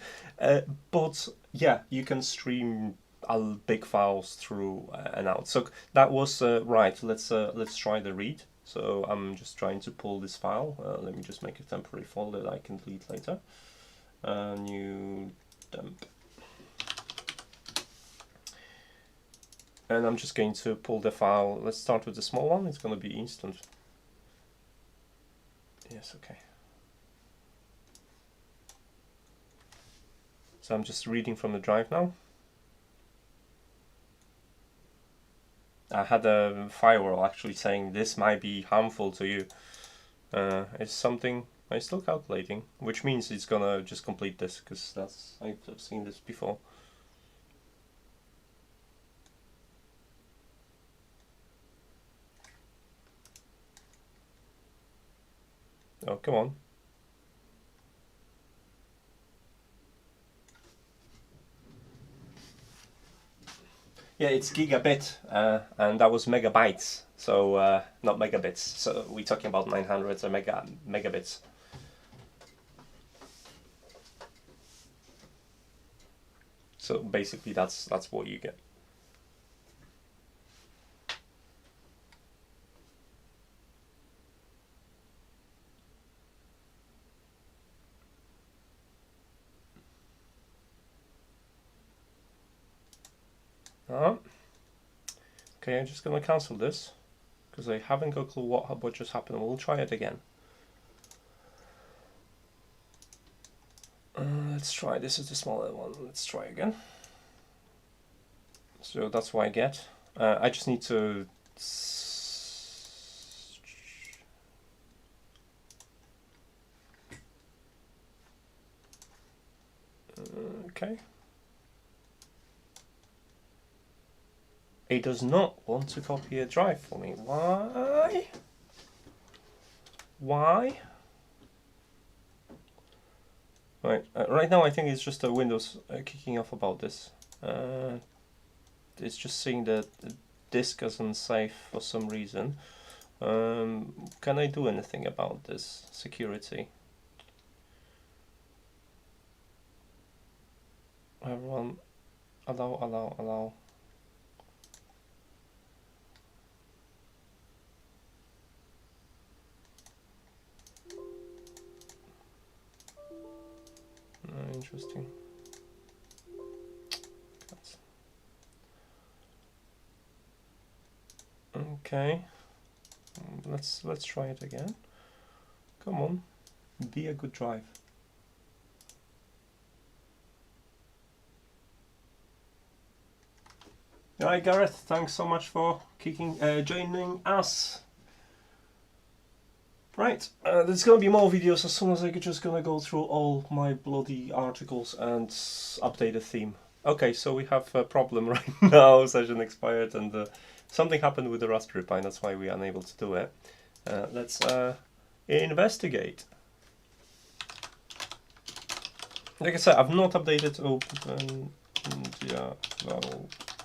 But yeah, you can stream big files through and out. So that was right. Let's try the read. So I'm just trying to pull this file. Let me just make a temporary folder that I can delete later. New dump. And I'm just going to pull the file. Let's start with the small one. It's going to be instant. Yes, okay. So I'm just reading from the drive now. I had a firewall actually saying this might be harmful to you. It's something I'm still calculating, which means it's gonna just complete this, because I've seen this before. Oh, come on. Yeah, it's gigabit, and that was megabytes, so not megabits. So we're talking about 900 megabits. So basically, that's what you get. Okay, I'm just gonna cancel this because I haven't got a clue what just happened. We'll try it again. let's try. This is the smaller one. Let's try again. So that's what I get. I just need to. Okay. It does not want to copy a drive for me. Why? Why? Right. Right now, I think it's just a Windows kicking off about this. It's just saying that the disk is unsafe for some reason. Can I do anything about this security? Everyone, allow. Interesting. Okay, let's try it again. Come on, be a good drive. Alright, Gareth, thanks so much for joining us. Right, there's gonna be more videos as soon as I'm just gonna go through all my bloody articles and update the theme. Okay, so we have a problem right now. Session expired and something happened with the Raspberry Pi, that's why we are unable to do it. Let's investigate. Like I said, I've not updated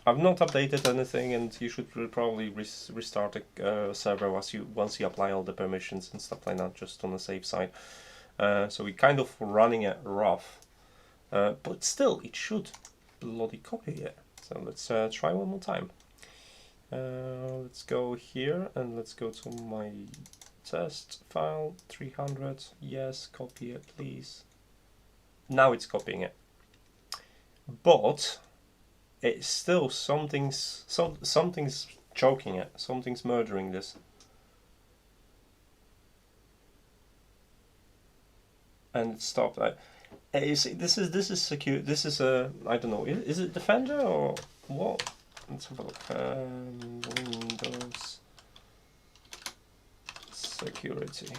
I've not updated anything, and you should probably restart the server once you apply all the permissions and stuff like that, just on the safe side. So we're kind of running it rough, but still it should bloody copy it. So let's try one more time. Let's go here and let's go to my test file 300. Yes, copy it, please. Now it's copying it, but it's still something's choking it. Something's murdering this. And it stopped. You see, this is secure. This is a, I don't know. Is it Defender or what? Let's have a look. Windows security.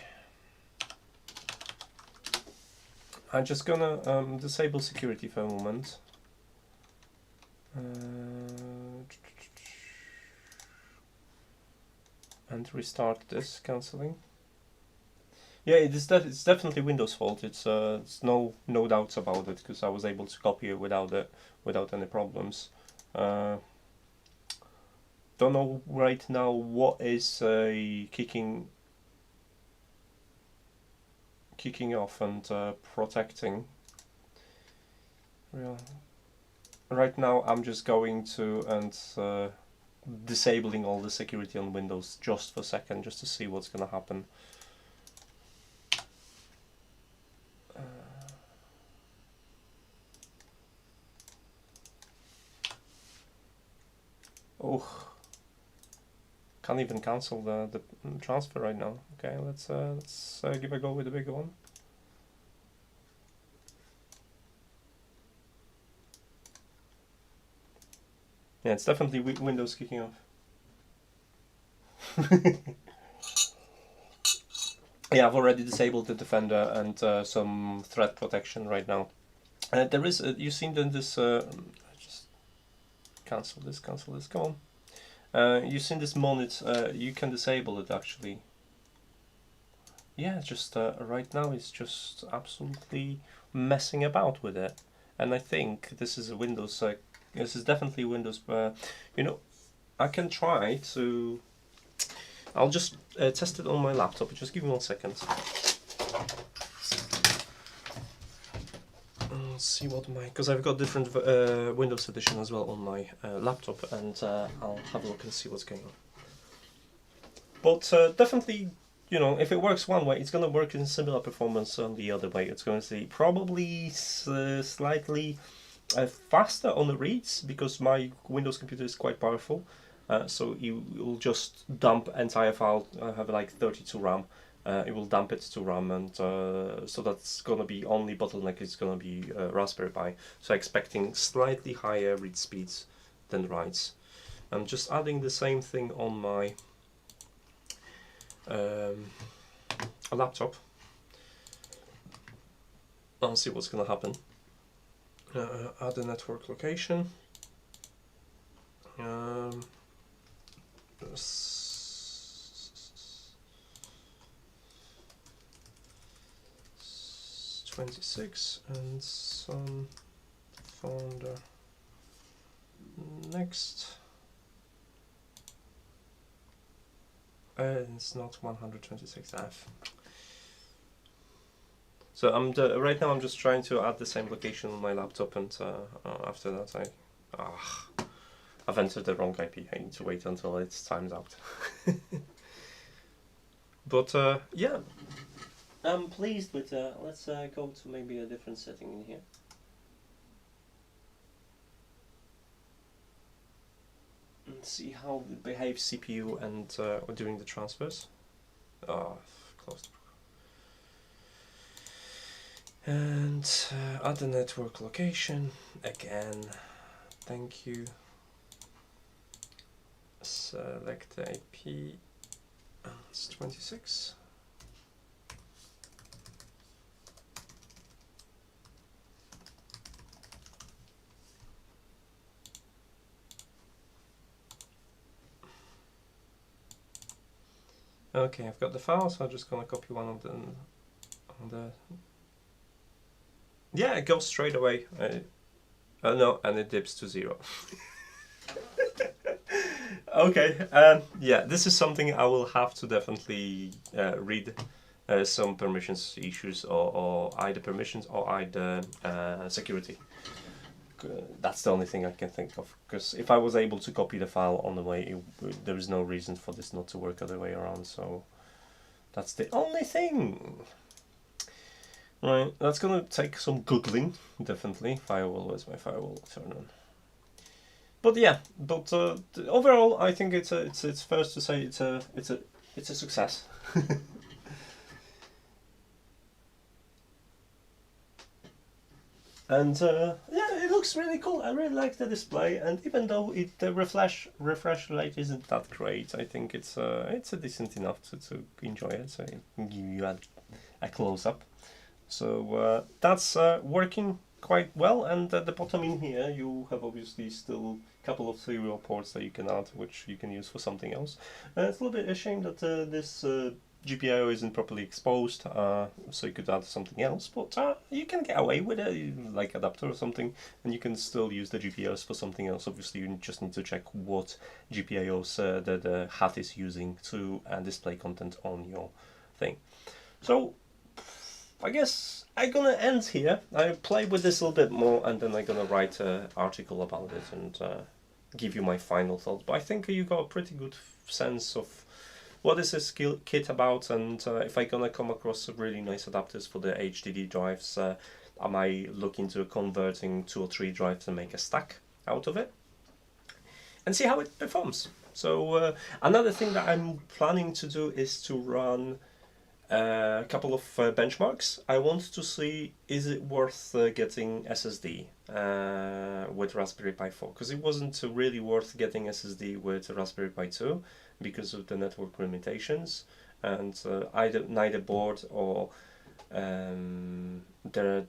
I'm just gonna disable security for a moment. And restart this, cancelling. Yeah, it's definitely Windows fault. It's no doubts about it, because I was able to copy it without any problems. Don't know right now what is kicking off and protecting. Yeah. Right now I'm just going to and disabling all the security on Windows just for a second, just to see what's gonna happen. Oh, can't even cancel the transfer right now. Okay, let's give a go with the bigger one. Yeah, it's definitely Windows kicking off. Yeah, I've already disabled the Defender and some threat protection right now. There is, you've seen this, just cancel this, come on. You've seen this monitor, you can disable it actually. Yeah, just right now it's just absolutely messing about with it. And I think this is a Windows, this is definitely Windows, you know, I can try to, I'll just test it on my laptop. Just give me 1 second. Let's see what because I've got different Windows edition as well on my laptop, and I'll have a look and see what's going on. But definitely, you know, if it works one way, it's going to work in similar performance on the other way. It's going to be probably slightly faster on the reads, because my Windows computer is quite powerful. So you will just dump entire file, have like 32 RAM, it will dump it to RAM, and so that's gonna be only bottleneck is gonna be Raspberry Pi. So expecting slightly higher read speeds than writes. I'm just adding the same thing on my laptop. I'll see what's gonna happen. Add a network location. 26 and SunFounder next. It's not 126F. So right now I'm just trying to add the same location on my laptop, and after that I've entered the wrong IP. I need to wait until it's timed out. But yeah, I'm pleased with. Let's go to maybe a different setting in here. And see how it behaves CPU and during the transfers. Closed. And add the network location again. Thank you. Select the IP. It's 26. Okay, I've got the file, so I'm just gonna copy one of them. Yeah, it goes straight away. No, and it dips to 0. Okay, yeah, this is something I will have to definitely read some permissions issues, or either permissions or either security. That's the only thing I can think of, because if I was able to copy the file on the way, there is no reason for this not to work other way around, so that's the only thing. Right, that's gonna take some googling, definitely. Firewall, where's my firewall? Turn on. But yeah, but overall, I think it's first to say it's a success. And yeah, it looks really cool. I really like the display, and even though the refresh rate isn't that great, I think it's a decent enough to enjoy it. So it can give you a close up. So that's working quite well. And at the bottom in here, you have obviously still a couple of serial ports that you can add, which you can use for something else. It's a little bit a shame that this GPIO isn't properly exposed, so you could add something else, but you can get away with it, like adapter or something, and you can still use the GPIOs for something else. Obviously, you just need to check what GPIOs the hat is using to display content on your thing. So I guess I'm gonna end here. I play with this a little bit more, and then I'm gonna write an article about it and give you my final thoughts. But I think you got a pretty good sense of what is this kit about, and if I'm gonna come across really nice adapters for the HDD drives, am I looking to converting 2 or 3 drives and make a stack out of it, and see how it performs. So another thing that I'm planning to do is to run a couple of benchmarks. I want to see, is it worth getting SSD with Raspberry Pi 4, because it wasn't really worth getting SSD with Raspberry Pi 2 because of the network limitations, and neither board or the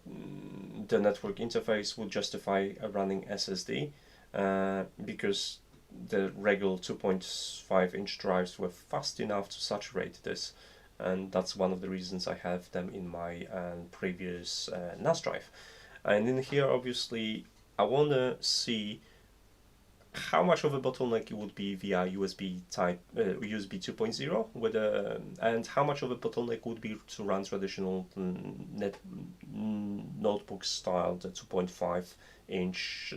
network interface would justify running SSD because the regular 2.5-inch drives were fast enough to saturate this, and that's one of the reasons I have them in my previous NAS drive. And in here, obviously, I want to see how much of a bottleneck it would be via USB 2.0 with and how much of a bottleneck would be to run traditional notebook style, the 2.5-inch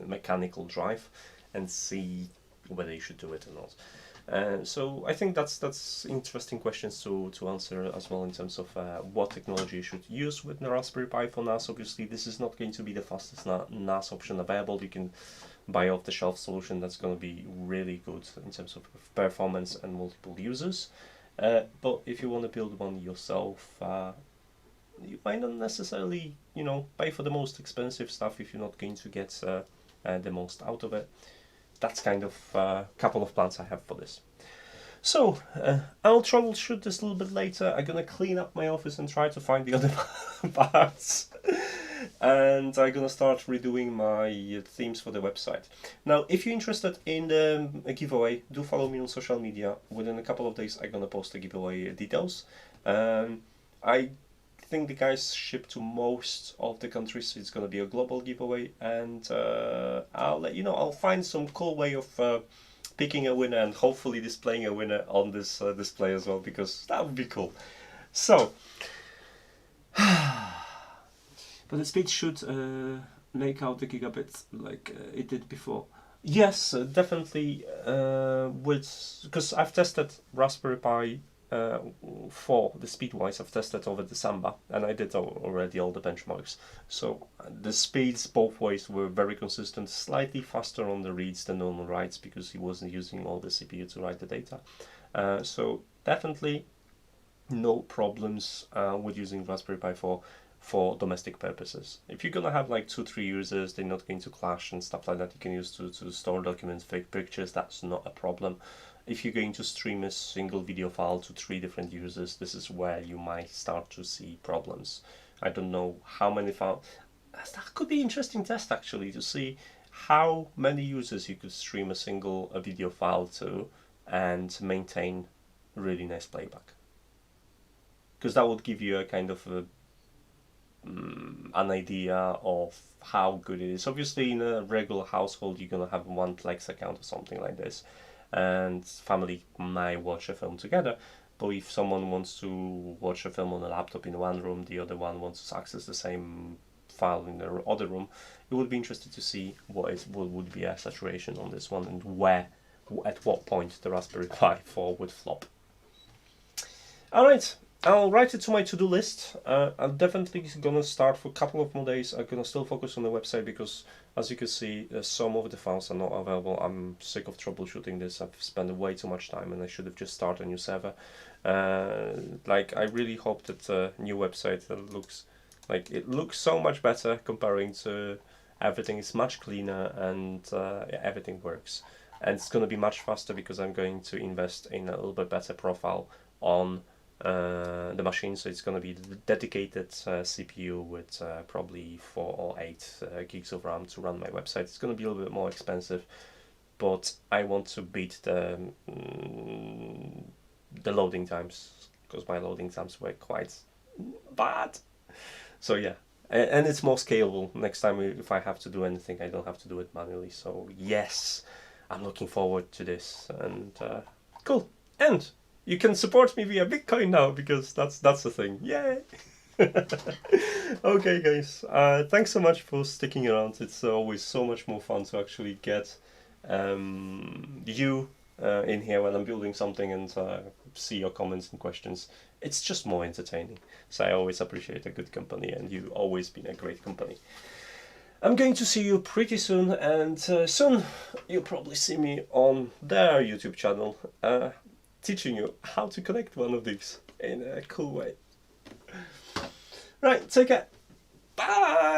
mechanical drive, and see whether you should do it or not. So I think that's interesting questions to answer as well, in terms of what technology you should use with the Raspberry Pi for NAS. Obviously, this is not going to be the fastest NAS option available. You can buy off-the-shelf solution that's going to be really good in terms of performance and multiple users. But if you want to build one yourself, you might not necessarily, pay for the most expensive stuff if you're not going to get the most out of it. That's kind of a couple of plans I have for this. So, I'll troubleshoot this a little bit later. I'm gonna clean up my office and try to find the other parts. And I'm gonna start redoing my themes for the website. Now, if you're interested in the giveaway, do follow me on social media. Within a couple of days, I'm gonna post the giveaway details. I think the guys ship to most of the countries, so it's gonna be a global giveaway, and I'll let you know. I'll find some cool way of picking a winner and hopefully displaying a winner on this display as well, because that would be cool. So, but the speed should make out the gigabits like it did before. Yes, definitely. Because I've tested Raspberry Pi 4, the speed-wise, I've tested over December, and I did already all the benchmarks. So the speeds both ways were very consistent, slightly faster on the reads than on the writes, because he wasn't using all the CPU to write the data. So definitely no problems with using Raspberry Pi 4 for domestic purposes. If you're gonna have like 2-3 users, they're not going to clash and stuff like that. You can use to store documents, fake pictures. That's not a problem. If you're going to stream a single video file to 3 different users, this is where you might start to see problems. I don't know how many files. That could be an interesting test actually, to see how many users you could stream a single video file to and maintain really nice playback. Because that would give you a kind of an idea of how good it is. Obviously, in a regular household, you're gonna have one Plex account or something like this, and family might watch a film together. But if someone wants to watch a film on a laptop in one room, the other one wants to access the same file in the other room, it would be interesting to see what would be a saturation on this one, and at what point the Raspberry Pi 4 would flop. Alright, I'll write it to my to-do list. I'm definitely gonna start for a couple of more days. I'm gonna still focus on the website because, as you can see, some of the files are not available. I'm sick of troubleshooting this. I've spent way too much time, and I should have just started a new server. I really hope that the new website looks so much better comparing to everything. Is much cleaner, and everything works. And it's gonna be much faster because I'm going to invest in a little bit better profile on the machine, so it's going to be the dedicated CPU with probably 4 or 8 gigs of RAM to run my website. It's going to be a little bit more expensive, but I want to beat the loading times, because my loading times were quite bad. So yeah, and it's more scalable. Next time if I have to do anything, I don't have to do it manually. So yes, I'm looking forward to this, and cool. And you can support me via Bitcoin now, because that's the thing. Yay! Okay, guys. Thanks so much for sticking around. It's always so much more fun to actually get you in here when I'm building something, and see your comments and questions. It's just more entertaining. So I always appreciate a good company, and you've always been a great company. I'm going to see you pretty soon, and soon you'll probably see me on their YouTube channel, teaching you how to connect one of these in a cool way. Right, take care. Bye!